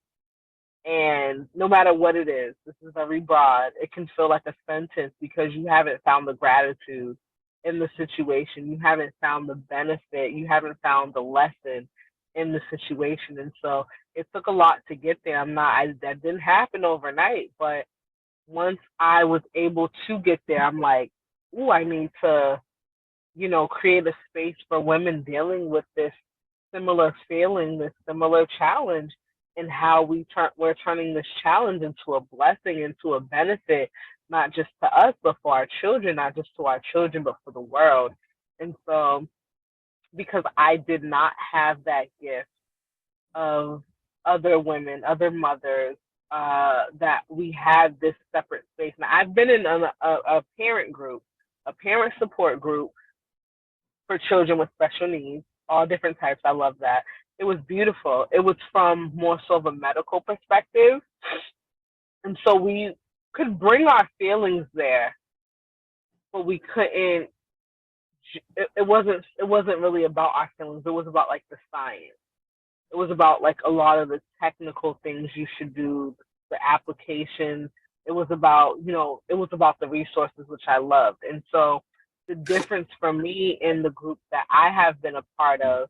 And no matter what it is, this is very broad, it can feel like a sentence because you haven't found the gratitude in the situation. You haven't found the benefit. You haven't found the lesson in the situation. And so it took a lot to get there. That didn't happen overnight, but once I was able to get there, I'm like, ooh, I need to, create a space for women dealing with this similar feeling, this similar challenge, and how we're turning this challenge into a blessing, into a benefit, not just to us, but for our children, not just to our children, but for the world. And so, because I did not have that gift of other women, other mothers, that we had this separate space. Now, I've been in a parent group, a parent support group for children with special needs, all different types. I love that. It was beautiful. It was from more so of a medical perspective. And so we could bring our feelings there, but we couldn't, it wasn't really about our feelings. It was about like the science. It was about like a lot of the technical things you should do, the applications. It was about, it was about the resources, which I loved. And so the difference for me in the group that I have been a part of,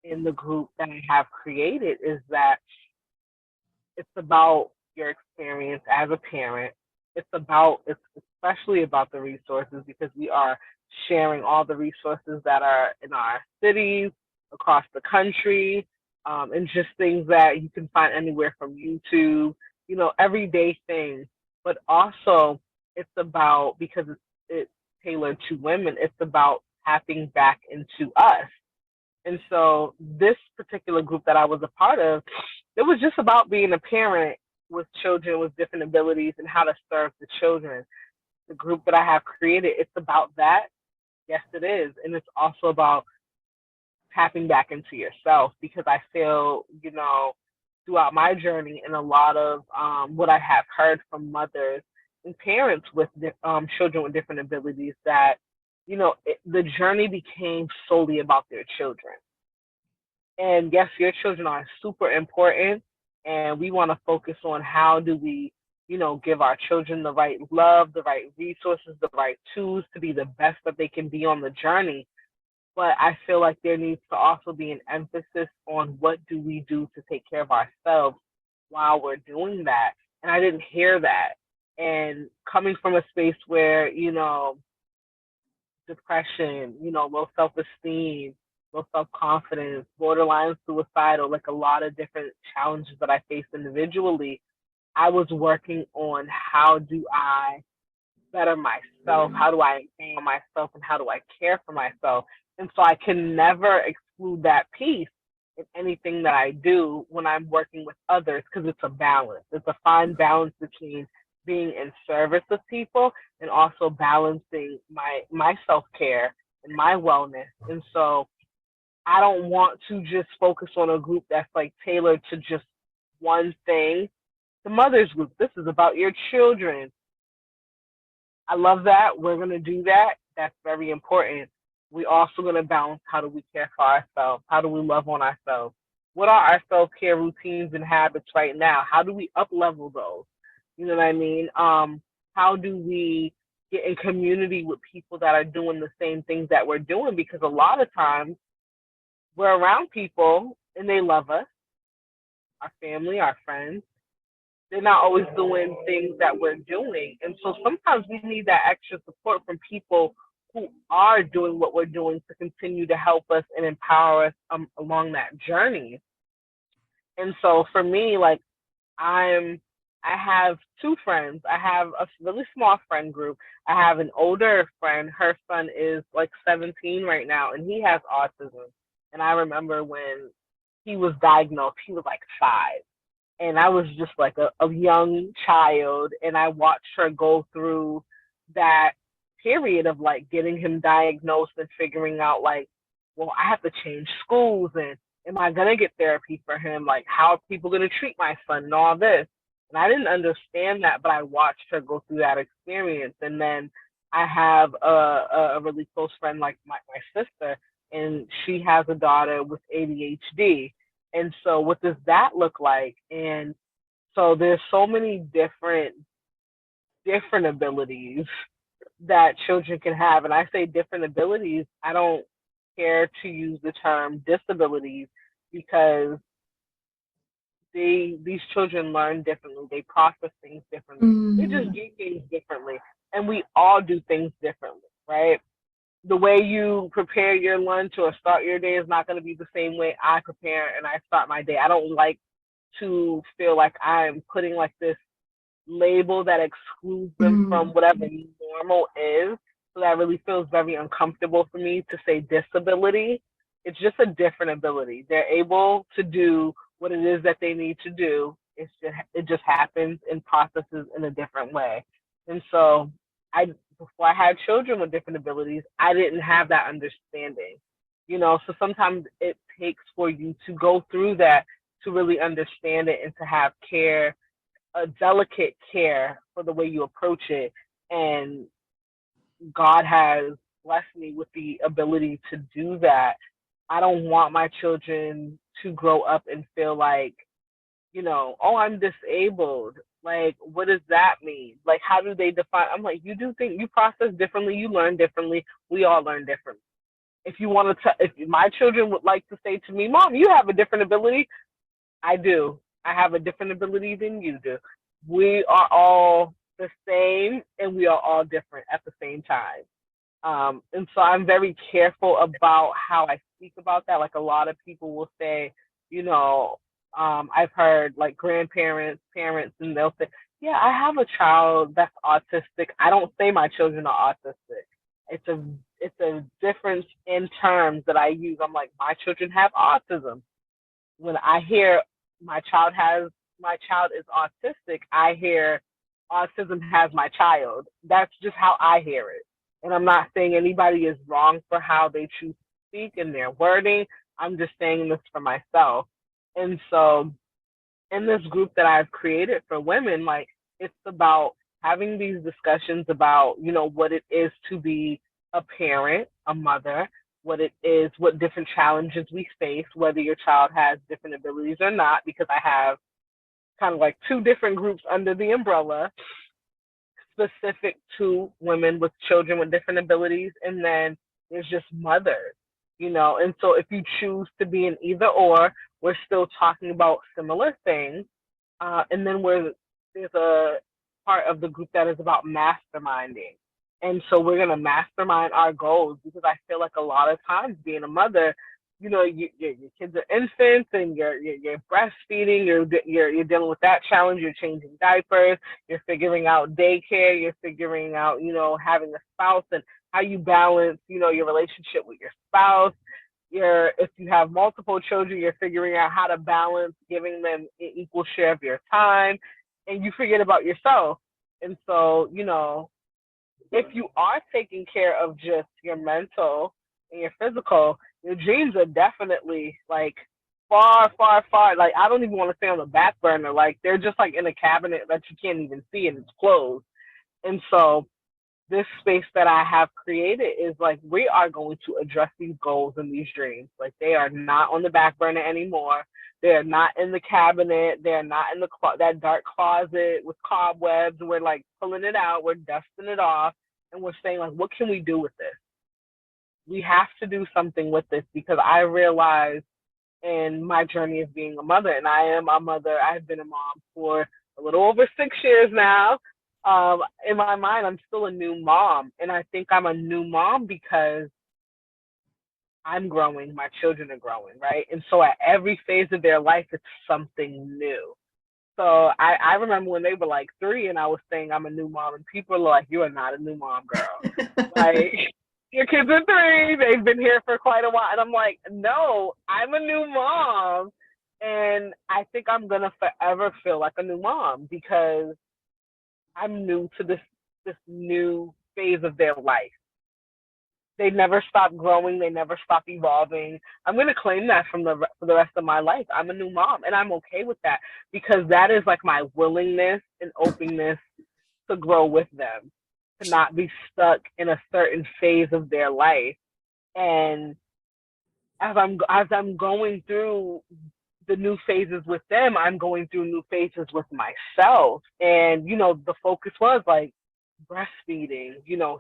in the group that I have created, is that it's about your experience as a parent. It's especially about the resources, because we are sharing all the resources that are in our cities, across the country, and just things that you can find anywhere from YouTube, everyday things. But also, it's about, because it's tailored to women, it's about tapping back into us. And so this particular group that I was a part of, it was just about being a parent with children with different abilities and how to serve the children. The group that I have created, it's about that. Yes, it is. And it's also about tapping back into yourself, because I feel, throughout my journey and a lot of what I have heard from mothers and parents with children with different abilities, that, the journey became solely about their children. And yes, your children are super important, and we want to focus on how do we, give our children the right love, the right resources, the right tools to be the best that they can be on the journey. But I feel like there needs to also be an emphasis on what do we do to take care of ourselves while we're doing that. And I didn't hear that. And coming from a space where, depression, low self-esteem, low self-confidence, borderline suicidal, like a lot of different challenges that I faced individually, I was working on how do I better myself, how do I empower myself, and how do I care for myself. And so I can never exclude that piece in anything that I do when I'm working with others, because it's a balance. It's a fine balance between being in service of people and also balancing my self-care and my wellness. And so I don't want to just focus on a group that's like tailored to just one thing. The mother's group, this is about your children. I love that. We're going to do that. That's very important. We also going to balance, how do we care for ourselves? How do we love on ourselves? What are our self-care routines and habits right now? How do we up level those? You know what I mean? How do we get in community with people that are doing the same things that we're doing? Because a lot of times we're around people and they love us, our family, our friends. They're not always doing things that we're doing. And so sometimes we need that extra support from people who are doing what we're doing to continue to help us and empower us along that journey. And so for me, like, I have two friends. I have a really small friend group. I have an older friend. Her son is like 17 right now, and he has autism. And I remember when he was diagnosed, he was like 5, and I was just like a young child, and I watched her go through that period of like getting him diagnosed and figuring out like, well, I have to change schools, and am I gonna get therapy for him? Like, how are people gonna treat my son and all this? And I didn't understand that, but I watched her go through that experience. And then I have a really close friend like my sister, and she has a daughter with ADHD. And so what does that look like? And so there's so many different abilities that children can have. And I say different abilities, I don't care to use the term disabilities, because these children learn differently, they process things differently, they just do things differently, and we all do things differently, right? The way you prepare your lunch or start your day is not going to be the same way I prepare and I start my day. I don't like to feel like I'm putting like this label that excludes them from whatever normal is. So that really feels very uncomfortable for me to say disability. It's just a different ability. They're able to do what it is that they need to do. It just happens and processes in a different way. And so I before I had children with different abilities, I didn't have that understanding. So sometimes it takes for you to go through that to really understand it and to have care, a delicate care for the way you approach it. And God has blessed me with the ability to do that. I don't want my children to grow up and feel like, oh, I'm disabled. Like, what does that mean? Like, how do they define? I'm like, you do think you process differently, you learn differently. We all learn differently. If you want to, if my children would like to say to me, Mom, you have a different ability, I do. I have a different ability than you do. We are all the same, and we are all different at the same time. And so I'm very careful about how I speak about that. Like, a lot of people will say, you know, I've heard like grandparents, parents, and they'll say, yeah, I have a child that's autistic. I don't say my children are autistic. It's a it's a difference in terms that I use. I'm like, my children have autism. When I hear my child has my child is autistic, I hear autism has my child. That's just how I hear it. And I'm not saying anybody is wrong for how they choose to speak in their wording. I'm just saying this for myself. And so in this group that I've created for women, like, it's about having these discussions about, what it is to be a parent, a mother, what it is, what different challenges we face, whether your child has different abilities or not, because I have kind of like two different groups under the umbrella specific to women with children with different abilities. And then there's just mothers, And so if you choose to be an either or, we're still talking about similar things. And then there's a part of the group that is about masterminding. And so we're going to mastermind our goals, because I feel like a lot of times being a mother, your kids are infants and you're breastfeeding, you're dealing with that challenge, you're changing diapers, you're figuring out daycare, you're figuring out, having a spouse and how you balance, your relationship with your spouse. If you have multiple children, you're figuring out how to balance giving them an equal share of your time, and you forget about yourself. And so, if you are taking care of just your mental and your physical, your dreams are definitely like far, far, far. Like, I don't even want to stay on the back burner. Like, they're just like in a cabinet that you can't even see and it's closed. And so this space that I have created is like, we are going to address these goals and these dreams. Like, they are not on the back burner anymore. They're not in the cabinet. They're not in the that dark closet with cobwebs. We're like pulling it out. We're dusting it off, and we're saying like, what can we do with this? We have to do something with this, because I realize in my journey of being a mother, and I am a mother. I've been a mom for a little over 6 years now. In my mind, I'm still a new mom, and I think I'm a new mom because I'm growing, my children are growing, right? And so at every phase of their life, it's something new. So I remember when they were like 3 and I was saying I'm a new mom, and people are like, you are not a new mom, girl. Like, your kids are 3, they've been here for quite a while. And I'm like, no, I'm a new mom. And I think I'm going to forever feel like a new mom because I'm new to this new phase of their life. They never stop growing. They never stop evolving. I'm going to claim that for the rest of my life. I'm a new mom, and I'm okay with that because that is like my willingness and openness to grow with them, to not be stuck in a certain phase of their life. And as I'm going through the new phases with them, I'm going through new phases with myself. And, the focus was like breastfeeding,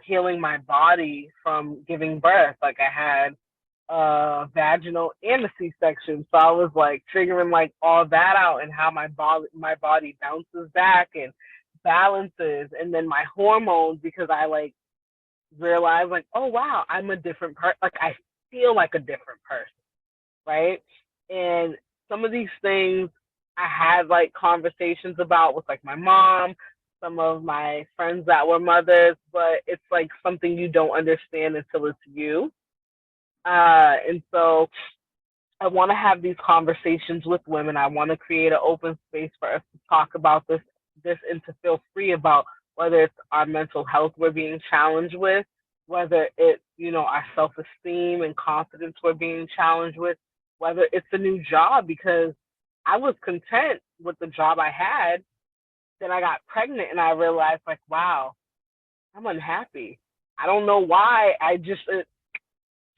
healing my body from giving birth. Like, I had vaginal and a C-section. So I was like figuring like all that out and how my body bounces back and balances, and then my hormones, because I like realized like, oh wow, I'm a different person. Like, I feel like a different person, right? And some of these things I had like conversations about with like my mom, some of my friends that were mothers, but it's like something you don't understand until it's you. And so I want to have these conversations with women. I want to create an open space for us to talk about this and to feel free about whether it's our mental health we're being challenged with, whether it's, our self-esteem and confidence we're being challenged with, whether it's a new job, because I was content with the job I had. Then I got pregnant and I realized like, wow, I'm unhappy. I don't know why. I just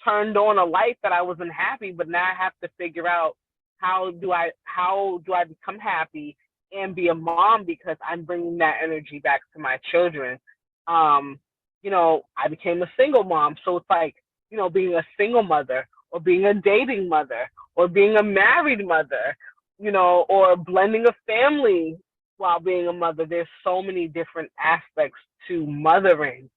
turned on a light that I wasn't happy, but now I have to figure out how do I become happy and be a mom, because I'm bringing that energy back to my children. Um, I became a single mom, so it's like, being a single mother or being a dating mother or being a married mother, or blending a family while being a mother. There's so many different aspects to mothering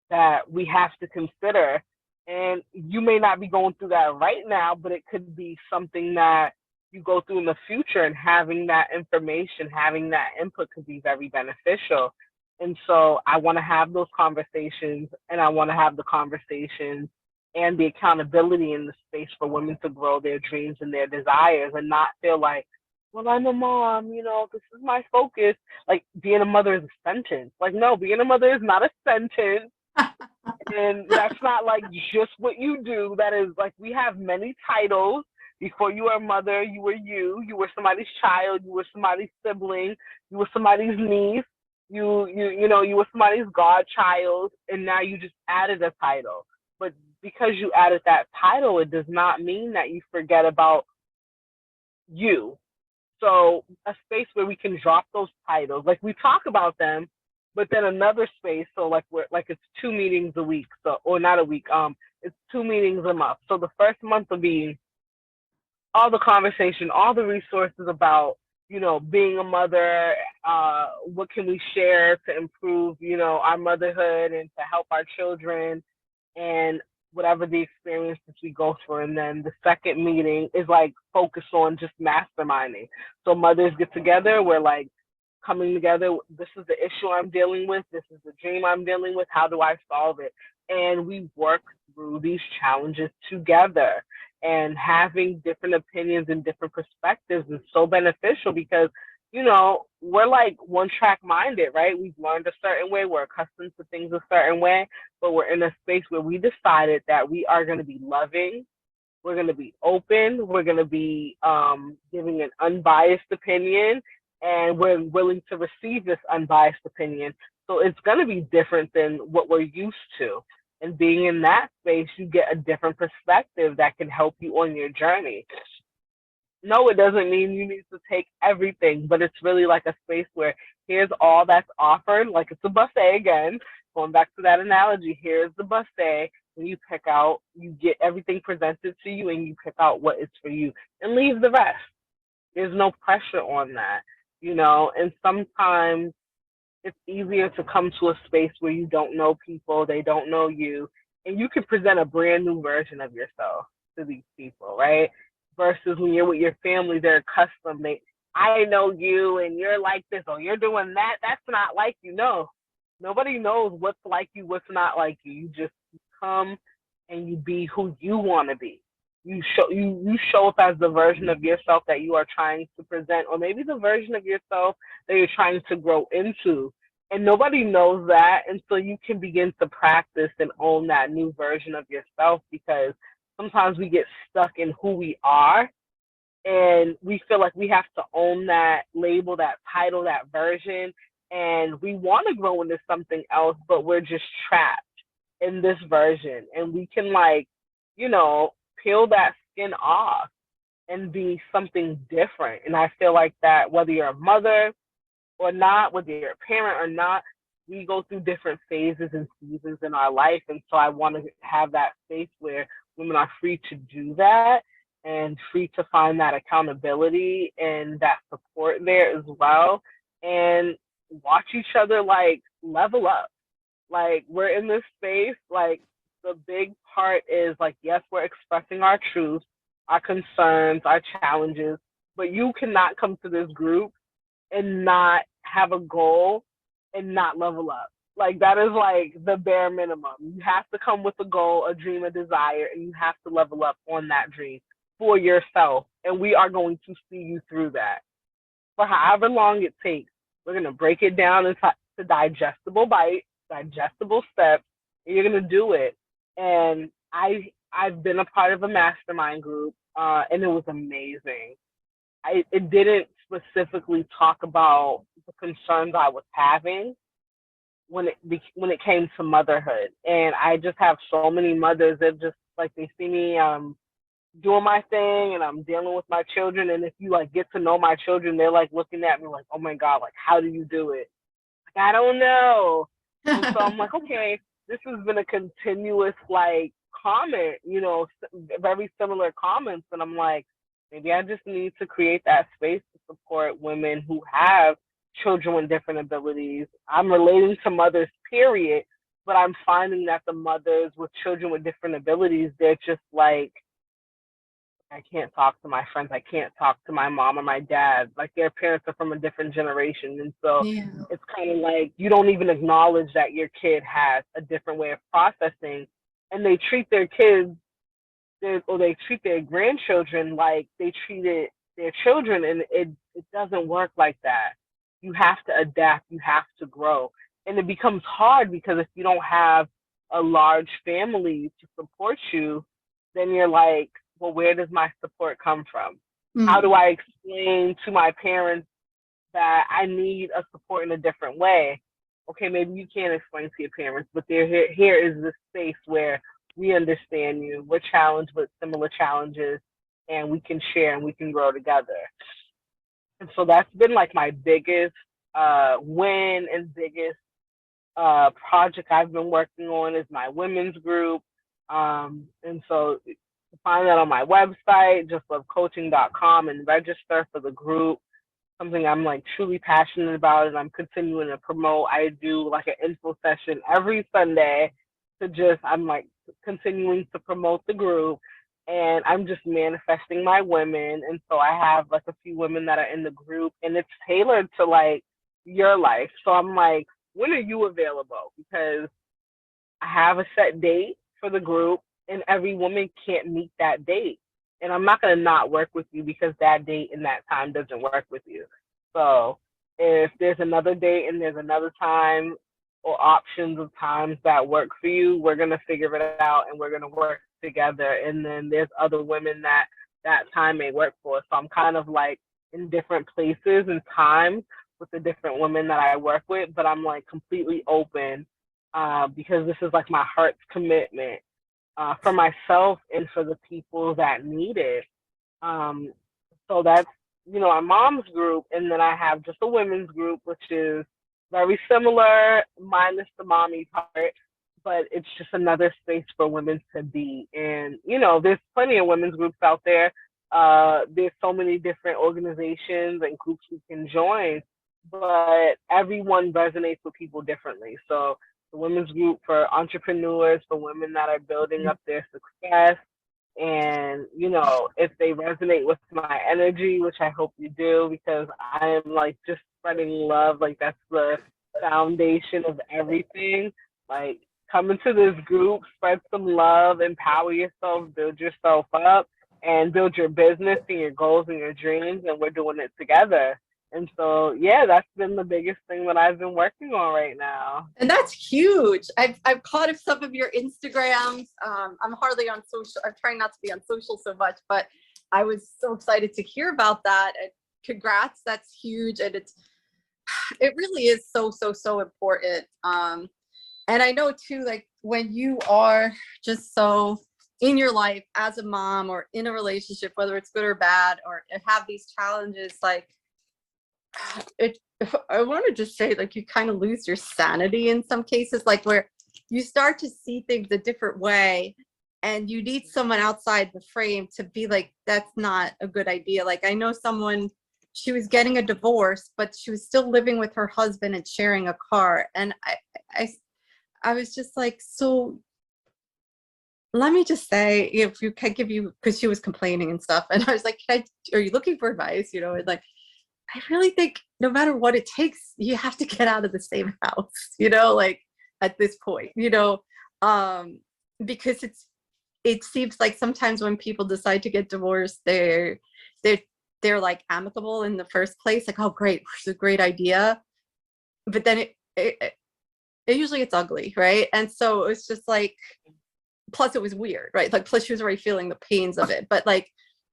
that we have to consider. And you may not be going through that right now, but it could be something that you go through in the future, and having that information, having that input could be very beneficial. And so I want to have those conversations, and I want to have the conversations and the accountability in the space for women to grow their dreams and their desires and not feel like, well, I'm a mom, this is my focus. Like, being a mother is a sentence. Like, no, being a mother is not a sentence. And that's not like just what you do. That is like, we have many titles. Before you were a mother, you were somebody's child, you were somebody's sibling, you were somebody's niece, you were somebody's godchild, and now you just added a title. But because you added that title, it does not mean that you forget about you. So a space where we can drop those titles, like we talk about them, but then another space. So like it's 2 meetings a week, so, or not a week. It's 2 meetings a month. So the first month will be all the conversation, all the resources about, being a mother. What can we share to improve, our motherhood and to help our children, and whatever the experiences we go through. And then the second meeting is like focused on just masterminding. So mothers get together, we're like coming together. This is the issue I'm dealing with. This is the dream I'm dealing with. How do I solve it? And we work through these challenges together. And having different opinions and different perspectives is so beneficial because, we're like one track minded, right? We've learned a certain way. We're accustomed to things a certain way, but we're in a space where we decided that we are going to be loving, We're going to be open. We're going to be giving an unbiased opinion, and we're willing to receive this unbiased opinion. So it's going to be different than what we're used to. And being in that space, you get a different perspective that can help you on your journey. No, it doesn't mean you need to take everything, but it's really like a space where here's all that's offered. Like it's a buffet again, going back to that analogy. Here's the buffet. When you pick out, you get everything presented to you and you pick out what is for you and leave the rest. There's no pressure on that, and sometimes it's easier to come to a space where you don't know people, they don't know you, and you can present a brand new version of yourself to these people, right? Versus when you're with your family, they're accustomed. I know you, and you're like this, or you're doing that. That's not like you. No, nobody knows what's like you, what's not like you. You just come and you be who you want to be. You show up as the version of yourself that you are trying to present, or maybe the version of yourself that you're trying to grow into. And nobody knows that until you can begin to practice and own that new version of yourself, because sometimes we get stuck in who we are and we feel like we have to own that label, that title, that version. And we want to grow into something else, but we're just trapped in this version. And we can, peel that skin off and be something different. And I feel like that whether you're a mother or not, whether you're a parent or not, we go through different phases and seasons in our life. And so I want to have that space where women are free to do that and free to find that accountability and that support there as well. And watch each other level up. We're in this space, the big part is yes, we're expressing our truths, our concerns, our challenges, but you cannot come to this group and not have a goal and not level up. That is the bare minimum. You have to come with a goal, a dream, a desire, and you have to level up on that dream for yourself. And we are going to see you through that for however long it takes. We're going to break it down into digestible bites, digestible steps, and you're going to do it. And I've been a part of a mastermind group, and it was amazing. It didn't specifically talk about the concerns I was having when it came to motherhood. And I just have so many mothers that just they see me doing my thing and I'm dealing with my children. And if you get to know my children, they're looking at me oh my God, how do you do it? I don't know. And so I'm okay, this has been a continuous comment, very similar comments. And I'm maybe I just need to create that space to support women who have children with different abilities. I'm relating to mothers, period, but I'm finding that the mothers with children with different abilities, they're just I can't talk to my friends. I can't talk to my mom or my dad. Their parents are from a different generation. And so it's kind of you don't even acknowledge that your kid has a different way of processing. And they treat their kids or they treat their grandchildren like they treated their children. And it doesn't work like that. You have to adapt. You have to grow. And it becomes hard because if you don't have a large family to support you, then you're well, where does my support come from? Mm-hmm. How do I explain to my parents that I need a support in a different way? Okay, maybe you can't explain to your parents, but here is this space where we understand you. We're challenged with similar challenges, and we can share and we can grow together. And so that's been my biggest win and biggest project I've been working on is my women's group. And so find that on my website, justlovecoaching.com, and register for the group. Something I'm truly passionate about, and I'm continuing to promote. I do an info session every Sunday I'm continuing to promote the group, and I'm just manifesting my women. And so I have a few women that are in the group, and it's tailored to your life. So I'm when are you available? Because I have a set date for the group, and every woman can't meet that date. And I'm not going to not work with you because that date and that time doesn't work with you. So if there's another date and there's another time or options of times that work for you, we're going to figure it out and we're going to work together. And then there's other women that time may work for. So I'm kind of like in different places and times with the different women that I work with, but I'm like completely open because this is like my heart's commitment for myself and for the people that need it. Um, so that's, my mom's group. And then I have just a women's group, which is very similar, minus the mommy part, but it's just another space for women to be. And, there's plenty of women's groups out there. There's so many different organizations and groups you can join, but everyone resonates with people differently. So the women's group for entrepreneurs, for women that are building up their success, and if they resonate with my energy, which I hope you do, because I am like just spreading love, like that's the foundation of everything. Like, come into this group, spread some love, empower yourself, build yourself up, and build your business and your goals and your dreams, and we're doing it together. And so, yeah, that's been the biggest thing that I've been working on right now. And that's huge. I've caught up some of your Instagrams. I'm hardly on social. I'm trying not to be on social so much, but I was so excited to hear about that. And congrats, that's huge. And it really is so, so, so important. And I know too, like when you are just so in your life as a mom or in a relationship, whether it's good or bad, or have these challenges, like I want to just say, like, you kind of lose your sanity in some cases, like where you start to see things a different way and you need someone outside the frame to be like, that's not a good idea. Like, I know someone, she was getting a divorce, but she was still living with her husband and sharing a car. And I was just like, so let me just say, if you can give you, because she was complaining and stuff. And I was like, are you looking for advice? And like, I really think no matter what it takes, you have to get out of the same house, like at this point, because it seems like sometimes when people decide to get divorced, they're like amicable in the first place, like, oh great, it's a great idea, but then it usually gets ugly, right? And so it's just like, plus it was weird, right? Like, plus she was already feeling the pains of it, but like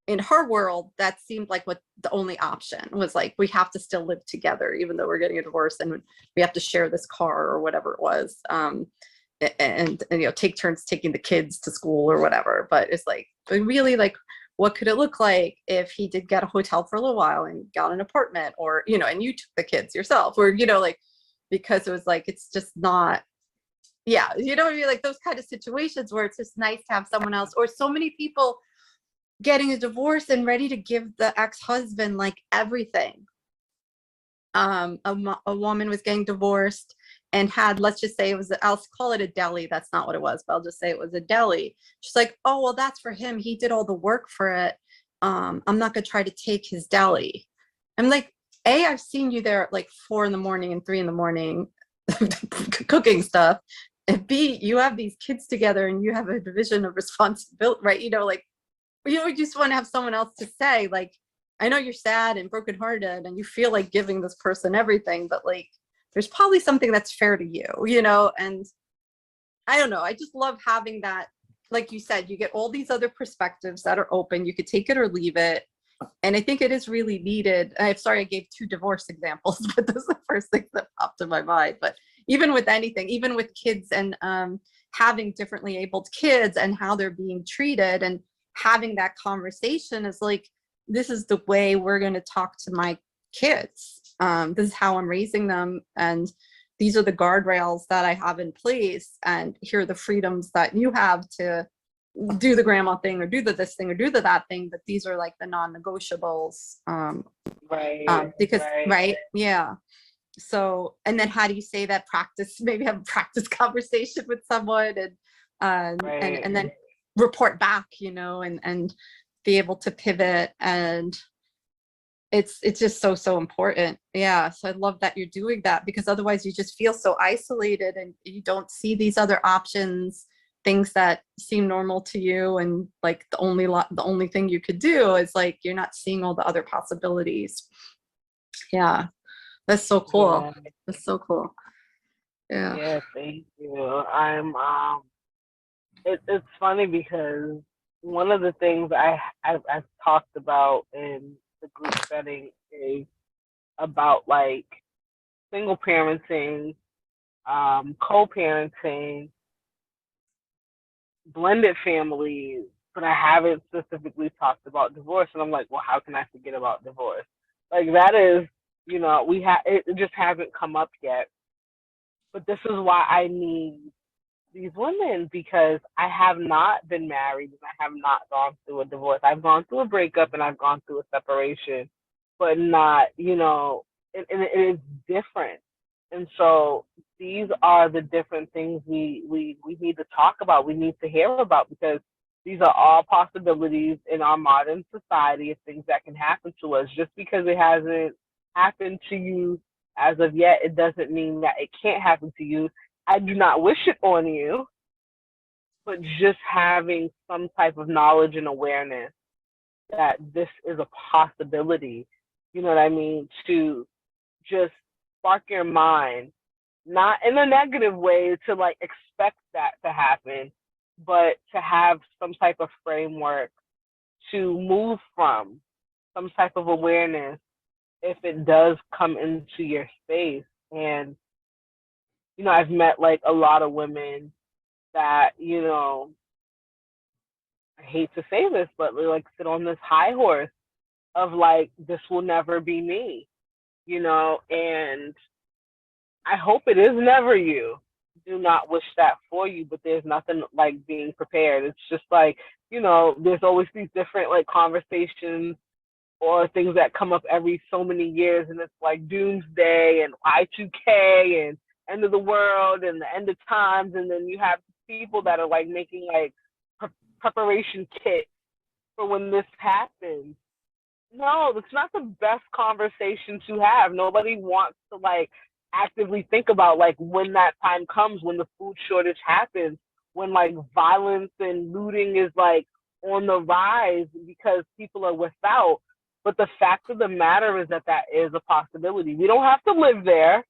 in her world, that seemed like what the only option was. Like, we have to still live together, even though we're getting a divorce, and we have to share this car or whatever it was. And take turns taking the kids to school or whatever. But it's like, really, like, what could it look like if he did get a hotel for a little while and got an apartment, or, and you took the kids yourself, or, like, because it was like, it's just not, yeah, what I mean? Like those kind of situations where it's just nice to have someone else. Or so many people getting a divorce and ready to give the ex-husband like everything. A woman was getting divorced and had, let's just say it was, I'll call it a deli. That's not what it was, but I'll just say it was a deli. She's like, oh, well, that's for him. He did all the work for it. I'm not going to try to take his deli. I'm like, A, I've seen you there at like 4 in the morning and 3 in the morning cooking stuff. And B, you have these kids together and you have a division of responsibility, right? Like, you just want to have someone else to say, like, I know you're sad and brokenhearted and you feel like giving this person everything, but like, there's probably something that's fair to you, and I don't know. I just love having that. Like you said, you get all these other perspectives that are open. You could take it or leave it. And I think it is really needed. I'm sorry, I gave 2 divorce examples, but those are the first things that popped in my mind. But even with anything, even with kids and having differently abled kids and how they're being treated, and having that conversation is like, this is the way we're going to talk to my kids. This is how I'm raising them. And these are the guardrails that I have in place. And here are the freedoms that you have to do the grandma thing or do the this thing or do the that thing. But these are like the non-negotiables. Right. Because, right. Yeah. So, and then how do you say that? Maybe have a practice conversation with someone and then report back, and be able to pivot. And it's just so, so important. Yeah. So I love that you're doing that, because otherwise you just feel so isolated and you don't see these other options, things that seem normal to you. And like the only thing you could do is like, you're not seeing all the other possibilities. Yeah. That's so cool. Yeah. That's so cool. Yeah. Yeah, thank you. I'm it's funny because one of the things I've talked about in the group setting is about like single parenting, co-parenting, blended families, but I haven't specifically talked about divorce. And I'm like, well, how can I forget about divorce? Like that is, it just hasn't come up yet. But this is why I need these women because I have not been married and I have not gone through a divorce. I've gone through a breakup and I've gone through a separation, but not, and it is different. And so these are the different things we need to talk about. We need to hear about because these are all possibilities in our modern society of things that can happen to us. Just because it hasn't happened to you as of yet, it doesn't mean that it can't happen to you. I do not wish it on you, but just having some type of knowledge and awareness that this is a possibility, you know what I mean, to just spark your mind, not in a negative way to like expect that to happen, but to have some type of framework to move from, some type of awareness if it does come into your space. And, I've met like a lot of women that, I hate to say this, but they like sit on this high horse of like, this will never be me, and I hope it is never you. Do not wish that for you, but there's nothing like being prepared. It's just like, there's always these different like conversations or things that come up every so many years, and it's like doomsday and Y2K and end of the world and the end of times, and then you have people that are like making like preparation kit for when this happens. No, it's not the best conversation to have. Nobody wants to like actively think about like when that time comes, when the food shortage happens, when like violence and looting is like on the rise because people are without. But the fact of the matter is that that is a possibility. We don't have to live there,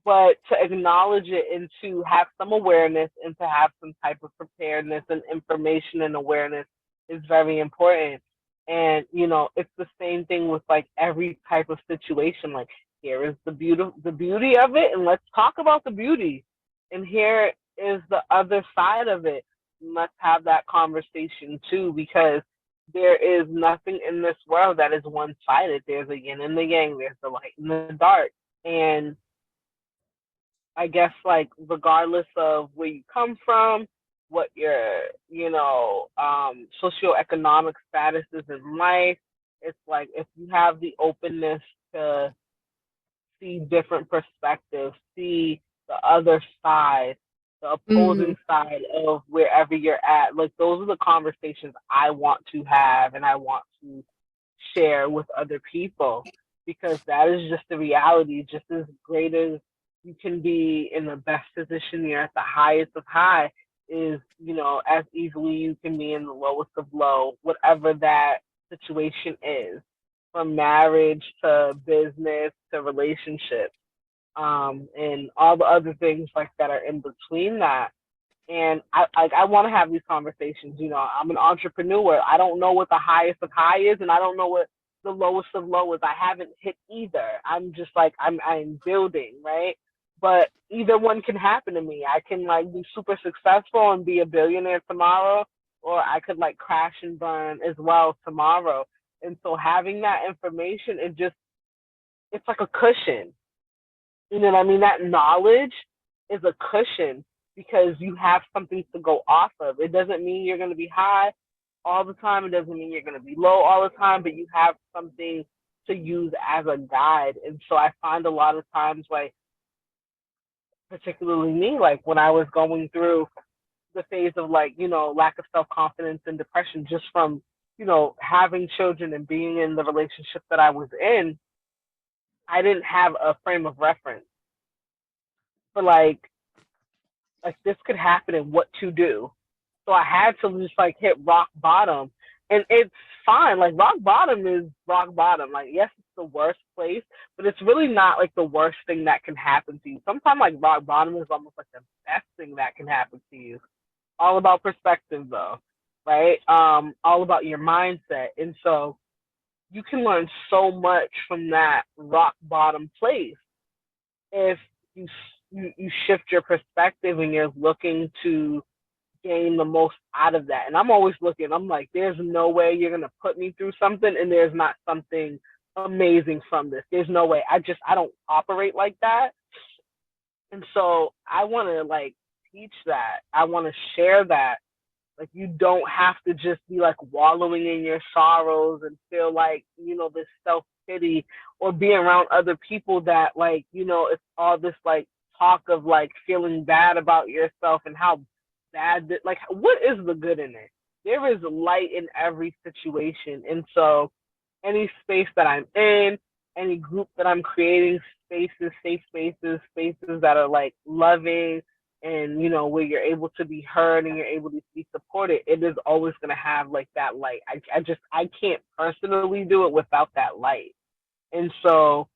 but to acknowledge it and to have some awareness and to have some type of preparedness and information and awareness is very important. And it's the same thing with like every type of situation. Like here is the beauty of it, and let's talk about the beauty. And here is the other side of it. Let's have that conversation too, because there is nothing in this world that is one sided. There's a yin and the yang, there's the light and the dark. And I guess like regardless of where you come from, what your socioeconomic status is in life, it's like if you have the openness to see different perspectives, see the other side, the Mm, opposing side of wherever you're at. Like those are the conversations I want to have and I want to share with other people because that is just the reality. Just as great as you can be in the best position, you're at the highest of high, is, as easily you can be in the lowest of low, whatever that situation is, from marriage to business to relationships, and all the other things like that are in between that. And I want to have these conversations. I'm an entrepreneur. I don't know what the highest of high is, and I don't know what the lowest of low is. I haven't hit either. I'm just like I'm building, right? But either one can happen to me. I can like be super successful and be a billionaire tomorrow, or I could like crash and burn as well tomorrow. And so having that information, it's like a cushion. You know what I mean? That knowledge is a cushion because you have something to go off of. It doesn't mean you're going to be high all the time. It doesn't mean you're going to be low all the time, but you have something to use as a guide. And so I find a lot of times, like, particularly me, like when I was going through the phase of like, lack of self confidence and depression just from, having children and being in the relationship that I was in, I didn't have a frame of reference for like this could happen and what to do. So I had to just like hit rock bottom. And it's fine. Like rock bottom is rock bottom. Like yes, it's the worst place, but it's really not like the worst thing that can happen to you. Sometimes like rock bottom is almost like the best thing that can happen to you. all about perspective though, right? All about your mindset. And so you can learn so much from that rock bottom place if you shift your perspective and you're looking to gain the most out of that. And I'm always looking, I'm like, there's no way you're going to put me through something and there's not something amazing from this. There's no way. I don't operate like that. And so I want to like teach that. I want to share that. Like, you don't have to just be like wallowing in your sorrows and feel like, this self pity, or be around other people that, like, it's all this like talk of like feeling bad about yourself and how bad that, like, what is the good in it? There is light in every situation. And so any space that I'm in, any group that I'm creating, spaces, safe spaces, spaces that are like loving, and where you're able to be heard and you're able to be supported, it is always going to have like that light. I can't personally do it without that light. And so,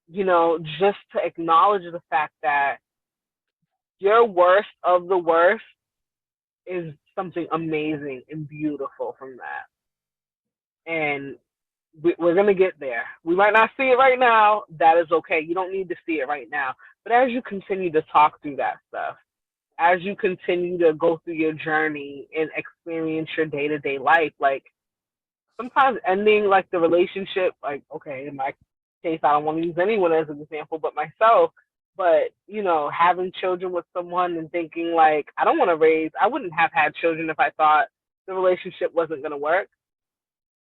just to acknowledge the fact that your worst of the worst is something amazing and beautiful from that. And we're going to get there. We might not see it right now. That is okay. You don't need to see it right now. But as you continue to talk through that stuff, as you continue to go through your journey and experience your day-to-day life, like, sometimes ending like the relationship, like, okay, in my case, I don't want to use anyone as an example but myself, but having children with someone and thinking like, I wouldn't have had children if I thought the relationship wasn't going to work.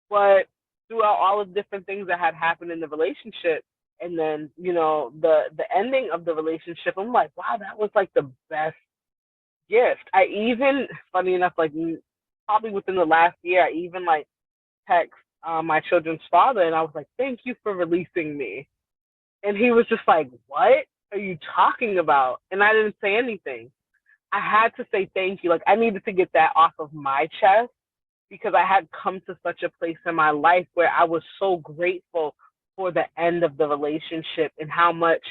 But throughout all of the different things that had happened in the relationship, and then the ending of the relationship, I'm like, wow, that was like the best gift. I even, funny enough, like probably within the last year, I even like text my children's father, and I was like, thank you for releasing me. And he was just like, what are you talking about? And I didn't say anything. I had to say thank you. Like, I needed to get that off of my chest, because I had come to such a place in my life where I was so grateful for the end of the relationship and how much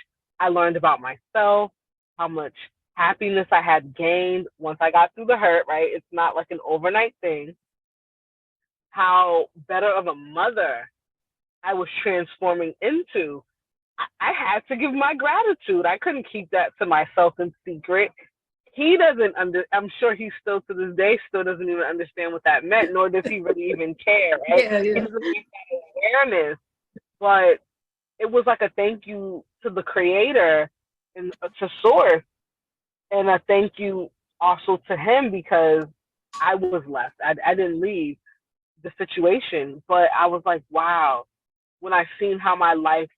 I learned about myself, how much happiness I had gained once I got through the hurt, right? It's not like an overnight thing. How better of a mother I was transforming into. I had to give my gratitude. I couldn't keep that to myself in secret. He doesn't I'm sure he still to this day still doesn't even understand what that meant, nor does he really even care, right? Yeah, He yeah. doesn't even have awareness. But it was like a thank you to the creator and to source, and a thank you also to him, because I was left. I didn't leave the situation, but I was like, wow, when I seen how my life,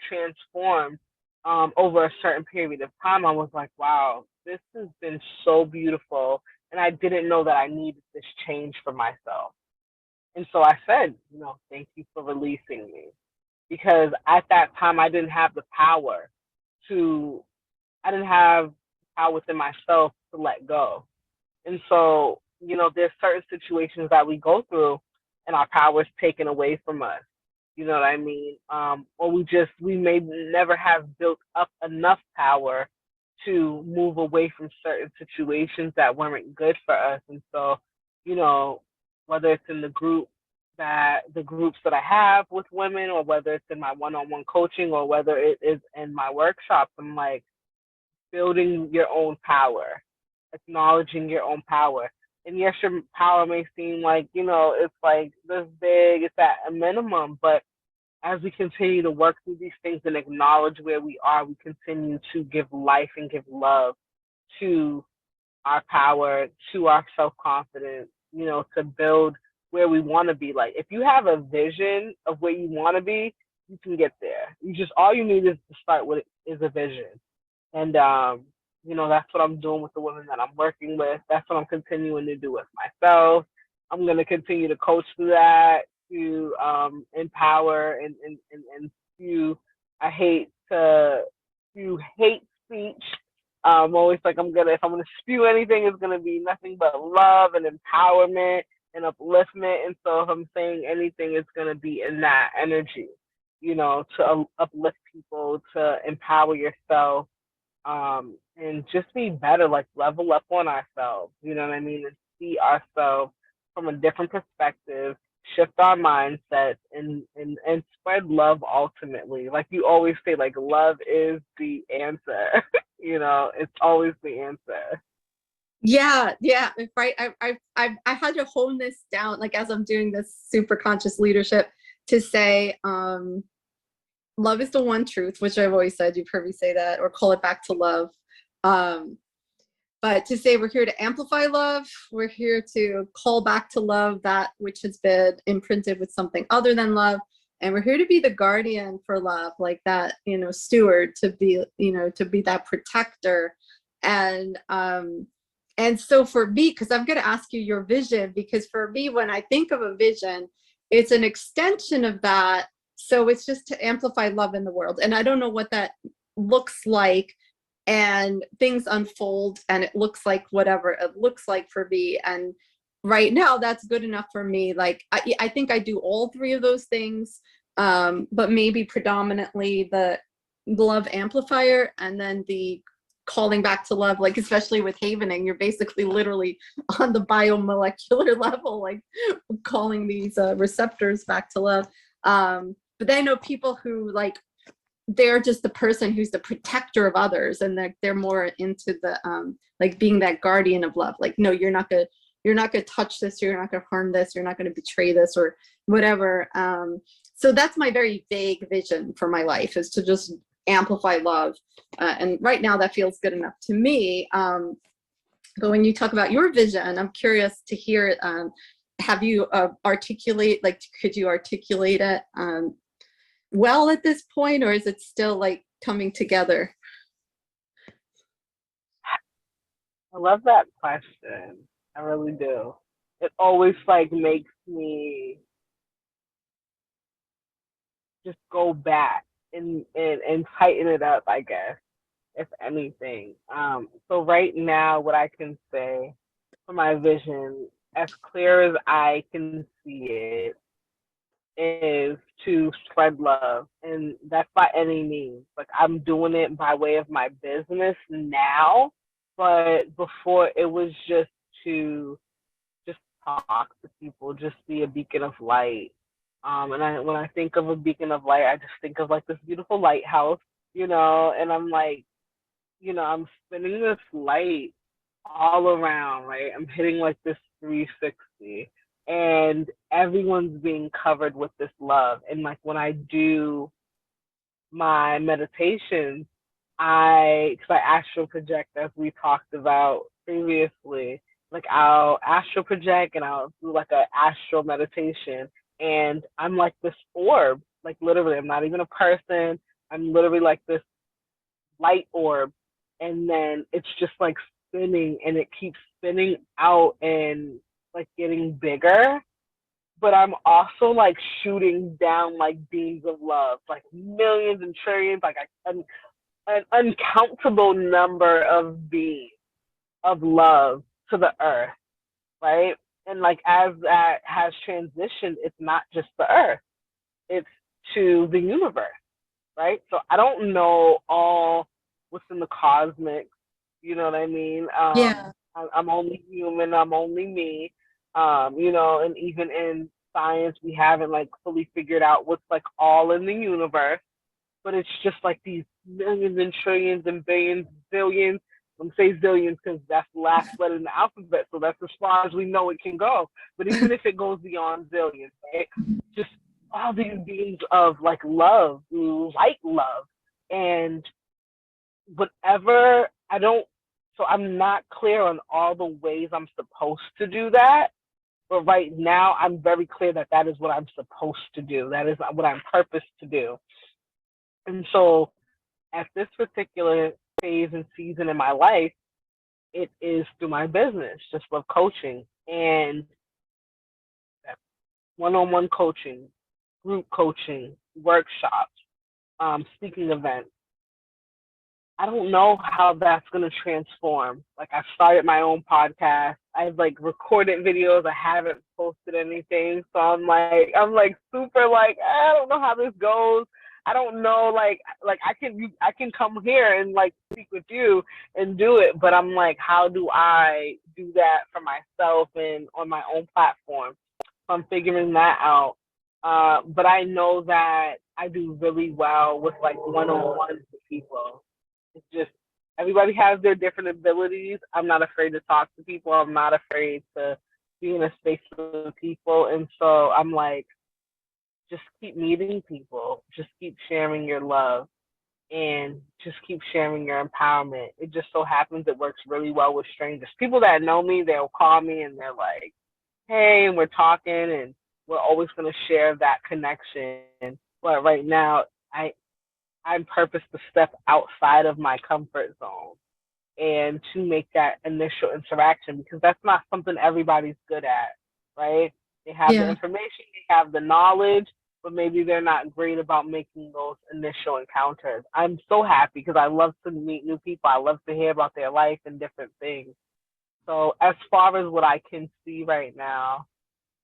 transformed over a certain period of time, I was like, wow, this has been so beautiful. And I didn't know that I needed this change for myself. And so I said, thank you for releasing me. Because at that time, to, I didn't have power within myself to let go. And so, there's certain situations that we go through and our power is taken away from us. You know what I mean? Or we may never have built up enough power to move away from certain situations that weren't good for us. And so, you know, whether it's in the groups that I have with women, or whether it's in my one-on-one coaching, or whether it is in my workshops, I'm like, building your own power, acknowledging your own power. And yes, your power may seem like, it's like this big, it's at a minimum, but as we continue to work through these things and acknowledge where we are, we continue to give life and give love to our power, to our self confidence, to build where we want to be. Like, if you have a vision of where you want to be, you can get there. All you need is to start with is a vision. And, that's what I'm doing with the women that I'm working with. That's what I'm continuing to do with myself. I'm going to continue to coach through that, to empower and to, I hate hate speech. I'm always like, if I'm going to spew anything, it's going to be nothing but love and empowerment and upliftment. And so if I'm saying anything, it's going to be in that energy, to uplift people, to empower yourself, and just be better, like level up on ourselves, you know what I mean? And see ourselves from a different perspective, shift our mindset, and spread love ultimately. Like you always say, like love is the answer. You know, it's always the answer. Yeah, yeah, right. I had to hone this down, like as I'm doing this super conscious leadership, to say, love is the one truth, which I've always said. You've heard me say that, or call it back to love. Um, but to say we're here to amplify love, we're here to call back to love that which has been imprinted with something other than love, and we're here to be the guardian for love, like that, you know, steward, to be, you know, to be that protector. And so for me, because I'm going to ask you your vision, because for me, when I think of a vision, it's an extension of that. So it's just to amplify love in the world. And I don't know what that looks like, and things unfold and it looks like whatever it looks like for me. And right now that's good enough for me. Like I think I do all three of those things, but maybe predominantly the love amplifier, and then the calling back to love, like especially with havening, you're basically literally on the biomolecular level, like calling these receptors back to love. But then I know people who, like, they're just the person who's the protector of others, and they're more into the like being that guardian of love. Like, no, you're not gonna touch this, you're not gonna harm this, you're not gonna betray this, or whatever. So that's my very vague vision for my life, is to just amplify love. And right now that feels good enough to me. But when you talk about your vision, I'm curious to hear it. Have you could you articulate it well at this point, or is it still like coming together? I love that question. I really do. It always like makes me just go back and tighten it up, I guess, if anything. So right now, what I can say for my vision, as clear as I can see it, is to spread love, and that's by any means. Like I'm doing it by way of my business now, but before it was just to just talk to people, just be a beacon of light. And when I think of a beacon of light, I just think of like this beautiful lighthouse, you know, and I'm like, you know, I'm spinning this light all around, right? I'm hitting like this 360, and everyone's being covered with this love. And like when I do my meditations, because I astral project, as we talked about previously, like I'll astral project and I'll do like a astral meditation, and I'm like this orb, like literally, I'm not even a person. I'm literally like this light orb, and then it's just like spinning, and it keeps spinning out and like getting bigger. But I'm also like shooting down like beams of love, like millions and trillions, like an uncountable number of beams of love to the earth, right? And like as that has transitioned, it's not just the earth, it's to the universe, right? So I don't know all what's in the cosmic, you know what I mean? Yeah. I'm only human, I'm only me, you know, and even in science, we haven't like fully figured out what's like all in the universe, but it's just like these millions and trillions and billions, billions. I'm gonna say zillions because that's the last letter in the alphabet, so that's as far as we know it can go. But even if it goes beyond zillions, right? Just all these beings of like love, light love, and whatever I don't. So I'm not clear on all the ways I'm supposed to do that. But right now, I'm very clear that that is what I'm supposed to do. That is what I'm purposed to do. And so at this particular phase and season in my life, it is through my business, just with coaching and one-on-one coaching, group coaching, workshops, speaking events. I don't know how that's gonna transform. Like I started my own podcast. I've like recorded videos. I haven't posted anything. So I'm like super like, I don't know how this goes. I don't know, like I can come here and like speak with you and do it, but I'm like, how do I do that for myself and on my own platform? So I'm figuring that out. But I know that I do really well with like one-on-ones with people. It's just everybody has their different abilities. I'm not afraid to talk to people. I'm not afraid to be in a space with people, and so I'm like, just keep meeting people, just keep sharing your love, and just keep sharing your empowerment. It just so happens it works really well with strangers. People that know me, they'll call me and they're like, hey, and we're talking, and we're always going to share that connection. But right now, I'm purpose to step outside of my comfort zone and to make that initial interaction, because that's not something everybody's good at, right? They have the Yeah. information, they have the knowledge, but maybe they're not great about making those initial encounters. I'm so happy because I love to meet new people. I love to hear about their life and different things. So as far as what I can see right now,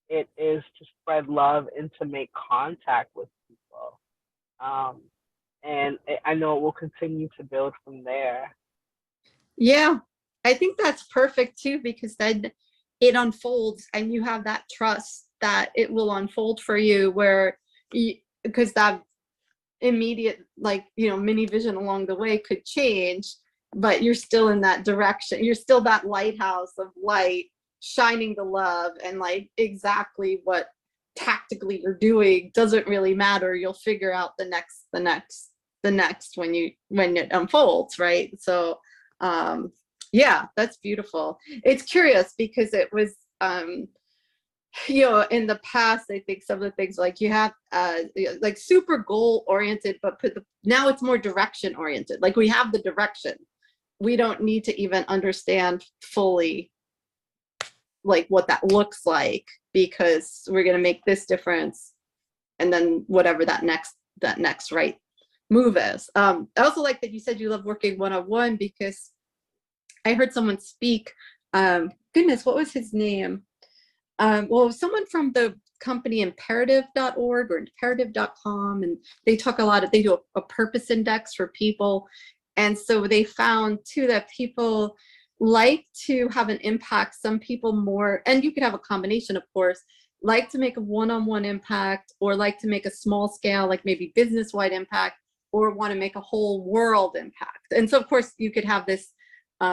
it is to spread love and to make contact with people. Um, and I know it will continue to build from there. Yeah, I think that's perfect too, because then it unfolds and you have that trust that it will unfold for you, where you, because that immediate, like, mini vision along the way could change, but you're still in that direction. You're still that lighthouse of light shining the love, and like exactly what tactically you're doing doesn't really matter. You'll figure out the next when it unfolds, right? So yeah, that's beautiful. It's curious because it was in the past, I think some of the things like you have like super goal oriented, but now it's more direction oriented. Like we have the direction, we don't need to even understand fully like what that looks like, because we're going to make this difference, and then whatever that next right move is. I also like that you said you love working one-on-one, because I heard someone speak, goodness, what was his name? Well, someone from the company imperative.org or imperative.com, and they talk a lot of, they do a purpose index for people. And so they found too that people like to have an impact. Some people more, and you could have a combination, of course, like to make a one-on-one impact, or like to make a small scale, like maybe business-wide impact, or want to make a whole world impact. And so of course you could have this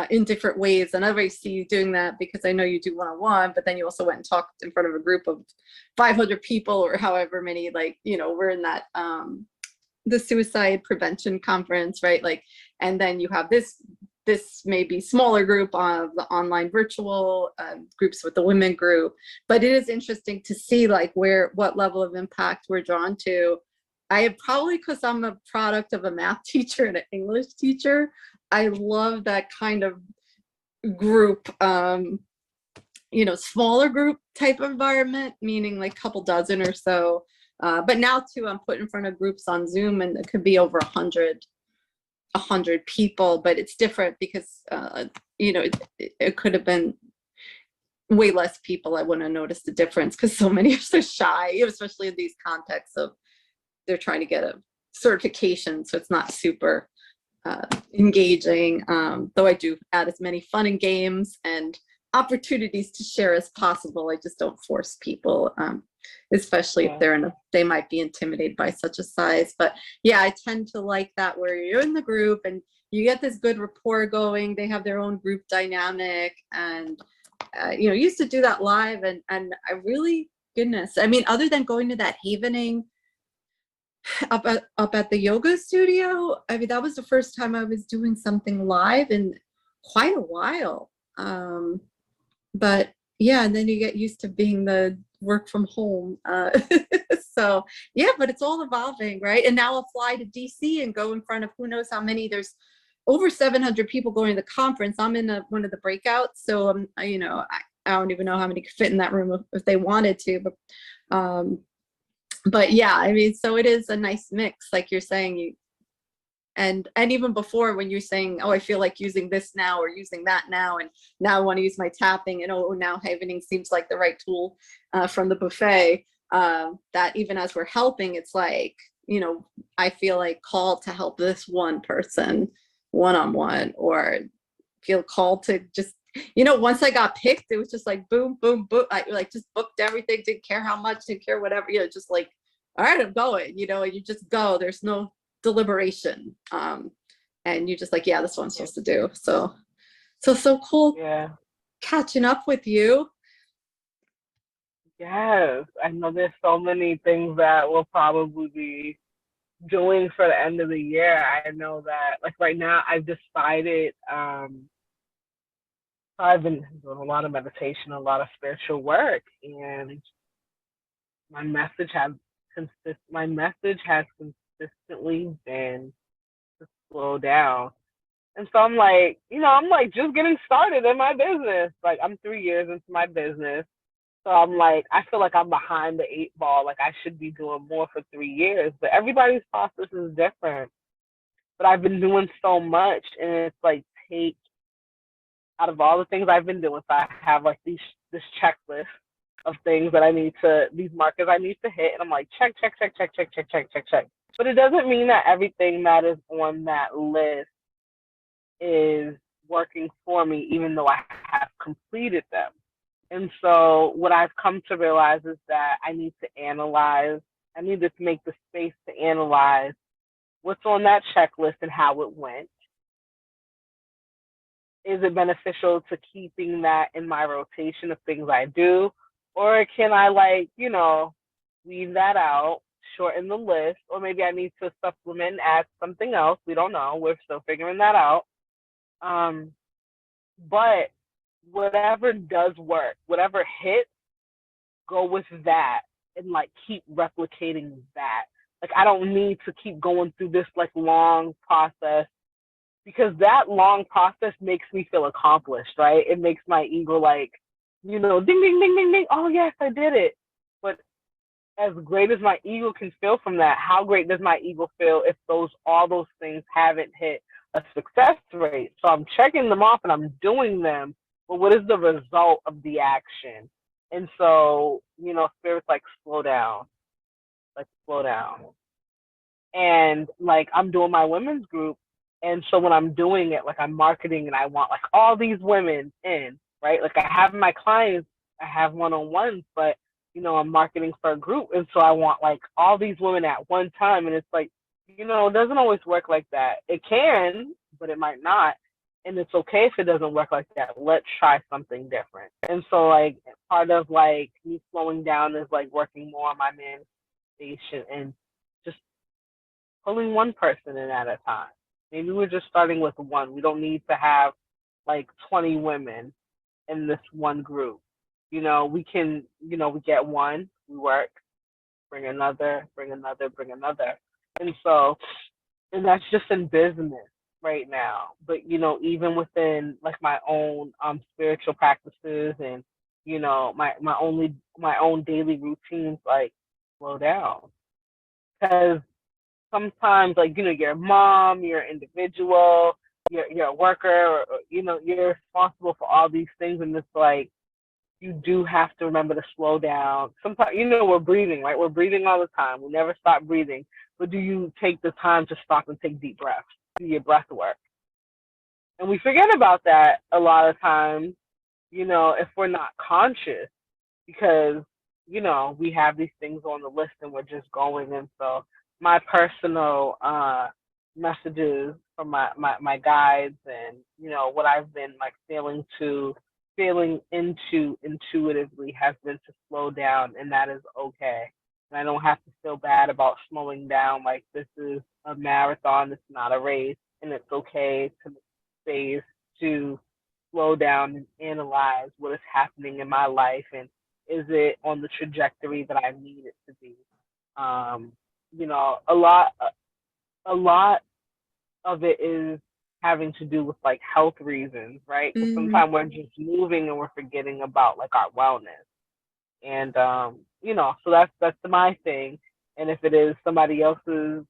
in different ways. And I already see you doing that, because I know you do one-on-one, but then you also went and talked in front of a group of 500 people, or however many, like, we're in that, the suicide prevention conference, right? Like, and then you have this maybe smaller group of the online virtual groups with the women group. But it is interesting to see like what level of impact we're drawn to. I probably, because I'm a product of a math teacher and an English teacher, I love that kind of group, smaller group type of environment, meaning like a couple dozen or so. But now too, I'm put in front of groups on Zoom, and it could be over 100 people, but it's different because, it could have been way less people. I wouldn't have noticed the difference because so many are so shy, especially in these contexts of they're trying to get a certification. So it's not super engaging, though I do add as many fun and games and opportunities to share as possible. I just don't force people, especially if they might be intimidated by such a size. But yeah, I tend to like that, where you're in the group and you get this good rapport going. They have their own group dynamic, and used to do that live, and I really, goodness, I mean, other than going to that havening up at the yoga studio, I mean, that was the first time I was doing something live in quite a while. But yeah, and then you get used to being the work from home. So yeah, but it's all evolving, right? And now I'll fly to DC and go in front of who knows how many. There's over 700 people going to the conference. I'm in one of the breakouts, so I don't even know how many could fit in that room if they wanted to. But yeah, I mean, so it is a nice mix, like you're saying. And even before, when you're saying, oh, I feel like using this now or using that now, and now I want to use my tapping, and oh, now havening seems like the right tool from the buffet. That even as we're helping, it's like, I feel like called to help this one person one-on-one, or feel called to just, once I got picked, it was just like boom, boom, boom. I like just booked everything, didn't care how much, didn't care whatever, just like, all right, I'm going, you just go. There's no deliberation. And you're just like, yeah, this one's supposed to do. So cool. Yeah. Catching up with you. Yes. I know there's so many things that we'll probably be doing for the end of the year. I know that like right now I've decided I've been doing a lot of meditation, a lot of spiritual work, and my message has consistently been to slow down. And so I'm like, I'm like just getting started in my business. Like I'm 3 years into my business. So I'm like, I feel like I'm behind the 8 ball. Like I should be doing more for 3 years. But everybody's process is different. But I've been doing so much, and it's like take out of all the things I've been doing. So I have like this checklist of things that these markers I need to hit, and I'm like check, check, check, check, check, check, check, check, check. But it doesn't mean that everything that is on that list is working for me, even though I have completed them. And so what I've come to realize is that I need to make the space to analyze what's on that checklist and how it went. Is it beneficial to keeping that in my rotation of things I do? Or can I weed that out, shorten the list, or maybe I need to supplement and add something else. We don't know. We're still figuring that out. But whatever does work, whatever hits, go with that and like keep replicating that. Like I don't need to keep going through this like long process, because that long process makes me feel accomplished, right? It makes my ego like, ding, ding, ding, ding, ding. Oh yes, I did it. But as great as my ego can feel from that, how great does my ego feel if all those things haven't hit a success rate? So I'm checking them off and I'm doing them, but what is the result of the action? And so, spirit's like slow down. And like I'm doing my women's group, and so when I'm doing it, like I'm marketing and I want like all these women in, right? Like I have my clients, I have one-on-ones, but I'm marketing for a group, and so I want like all these women at one time, and it's like, it doesn't always work like that. It can, but it might not. And it's okay if it doesn't work like that. Let's try something different. And so like part of like me slowing down is like working more on my manifestation and just pulling one person in at a time. Maybe we're just starting with one. We don't need to have like 20 women in this one group. We can, we get one, we work, bring another, bring another, bring another. And so, and that's just in business right now. But, even within like my own spiritual practices and, my own daily routines, like slow down. Because sometimes like, you're a mom, you're an individual, you're a worker, or, you're responsible for all these things, and it's like you do have to remember to slow down. Sometimes, we're breathing, right? We're breathing all the time. We never stop breathing. But do you take the time to stop and take deep breaths? Do your breath work? And we forget about that a lot of times, if we're not conscious, because, we have these things on the list and we're just going. And so my personal messages from my guides and, what I've been like feeling into intuitively has been to slow down, and that is okay. And I don't have to feel bad about slowing down. Like this is a marathon, it's not a race, and it's okay to space to slow down and analyze what is happening in my life, and is it on the trajectory that I need it to be. A lot of it is having to do with like health reasons, right? Because sometimes we're just moving and we're forgetting about like our wellness. And so that's my thing. And if it is somebody else's,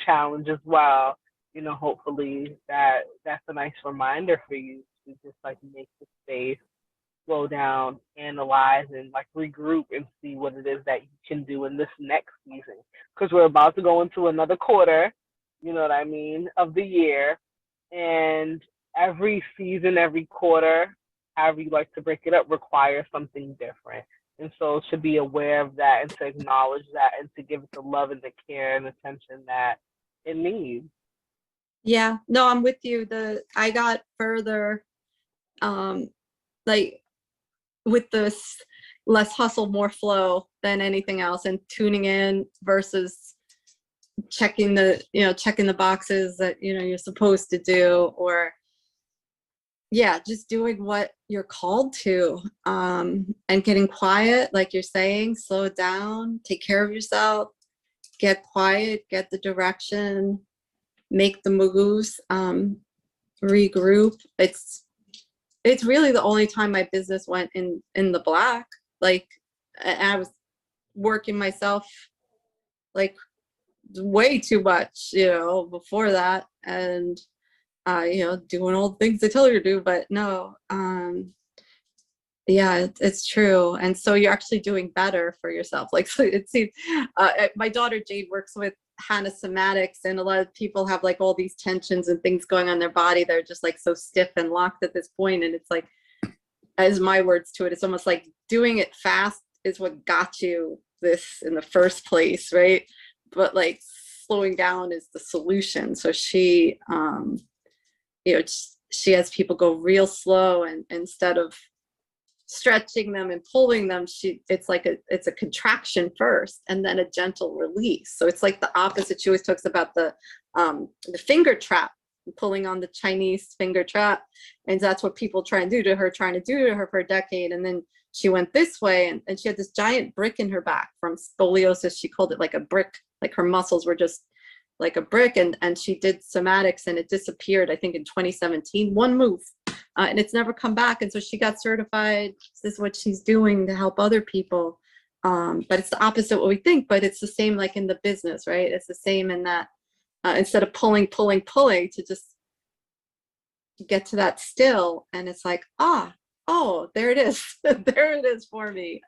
challenge as well, hopefully that's a nice reminder for you to just like make the space slow down, analyze, and like regroup and see what it is that you can do in this next season. Because we're about to go into another quarter, you know what I mean, of the year. And every season, every quarter, however you like to break it up, requires something different. And so to be aware of that and to acknowledge that and to give it the love and the care and attention that it needs. Yeah, no, I'm with you. I got further, like with this less hustle, more flow than anything else, and tuning in versus checking the boxes that, you're supposed to do, or just doing what you're called to, and getting quiet, like you're saying, slow it down, take care of yourself, get quiet, get the direction, make the moves, regroup. It's really the only time my business went in the black. Like, I was working myself like way too much, before that, and doing all the things they tell you to do. But no, it's true. And so you're actually doing better for yourself. Like, so it seems, my daughter Jade works with Hannah somatics, and a lot of people have like all these tensions and things going on in their body. They're just like so stiff and locked at this point. And it's like, as my words to it, it's almost like doing it fast is what got you this in the first place, right? But like slowing down is the solution. So she, she has people go real slow, and instead of stretching them and pulling them, it's a contraction first and then a gentle release. So it's like the opposite. She always talks about the finger trap, pulling on the Chinese finger trap, and that's what people trying to do to her for a decade. And then she went this way, and she had this giant brick in her back from scoliosis. She called it like a brick, like her muscles were just like a brick. And she did somatics, and it disappeared, I think in 2017, one move, and it's never come back. And so she got certified. This is what she's doing to help other people. But it's the opposite of what we think, but it's the same like in the business, right? It's the same in that, instead of pulling, to just get to that still. And it's like, oh, there it is. There it is for me.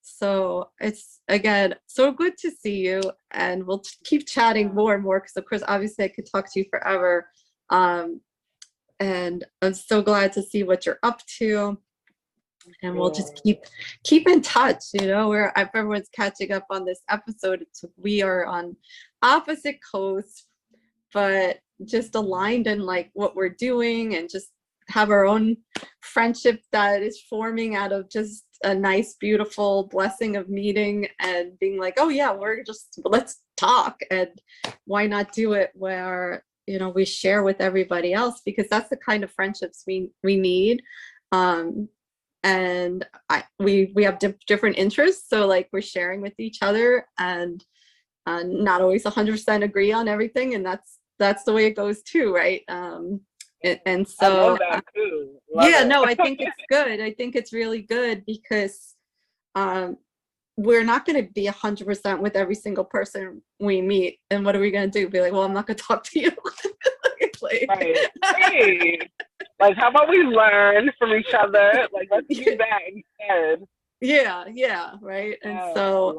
So it's, again, so good to see you, and we'll keep chatting more and more, because of course, obviously I could talk to you forever. And I'm so glad to see what you're up to, and we'll just keep in touch. Where everyone's catching up on this episode, we are on opposite coasts, but just aligned in like what we're doing, and just have our own friendship that is forming out of just a nice, beautiful blessing of meeting and being like, oh yeah, let's talk. And why not do it where, we share with everybody else, because that's the kind of friendships we need. And we have different interests. So like, we're sharing with each other, and not always 100% agree on everything. And that's the way it goes too, right? And so I love that too. I think it's good. I think it's really good, because we're not going to be 100% with every single person we meet. And what are we going to do? Be like, well, I'm not going to talk to you. Right. Hey, like, how about we learn from each other? Like, let's do that instead. Yeah, right. And so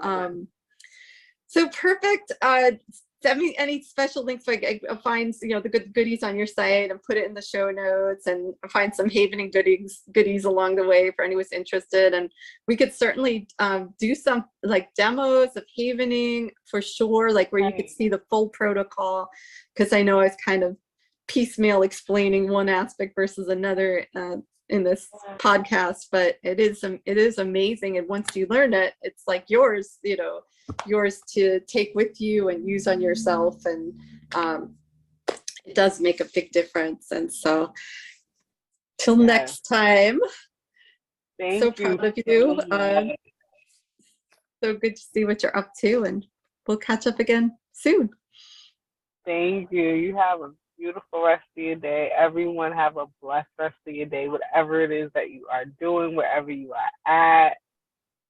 perfect. Send me any special links, so I find the good goodies on your site and put it in the show notes, and find some havening goodies along the way for anyone who's interested. And we could certainly do some like demos of havening for sure, like where you could see the full protocol, because I know I was kind of piecemeal explaining one aspect versus another in this podcast, but it is amazing. And once you learn it, it's like yours to take with you and use on yourself. And it does make a big difference. And so till next time, so proud of you. So good to see what you're up to, and we'll catch up again soon. Thank you. You have a beautiful rest of your day. Everyone have a blessed rest of your day, whatever it is that you are doing, wherever you are at.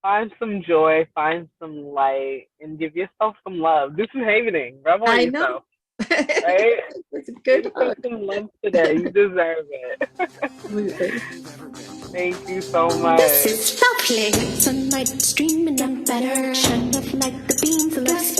Find some joy, find some light, and give yourself some love. Do some havening. Rub on yourself. Right? It's a good Give yourself some love today. You deserve it. Absolutely. Thank you so much. This is lovely. Sunlight streaming up better. Shine up like the beams. Let's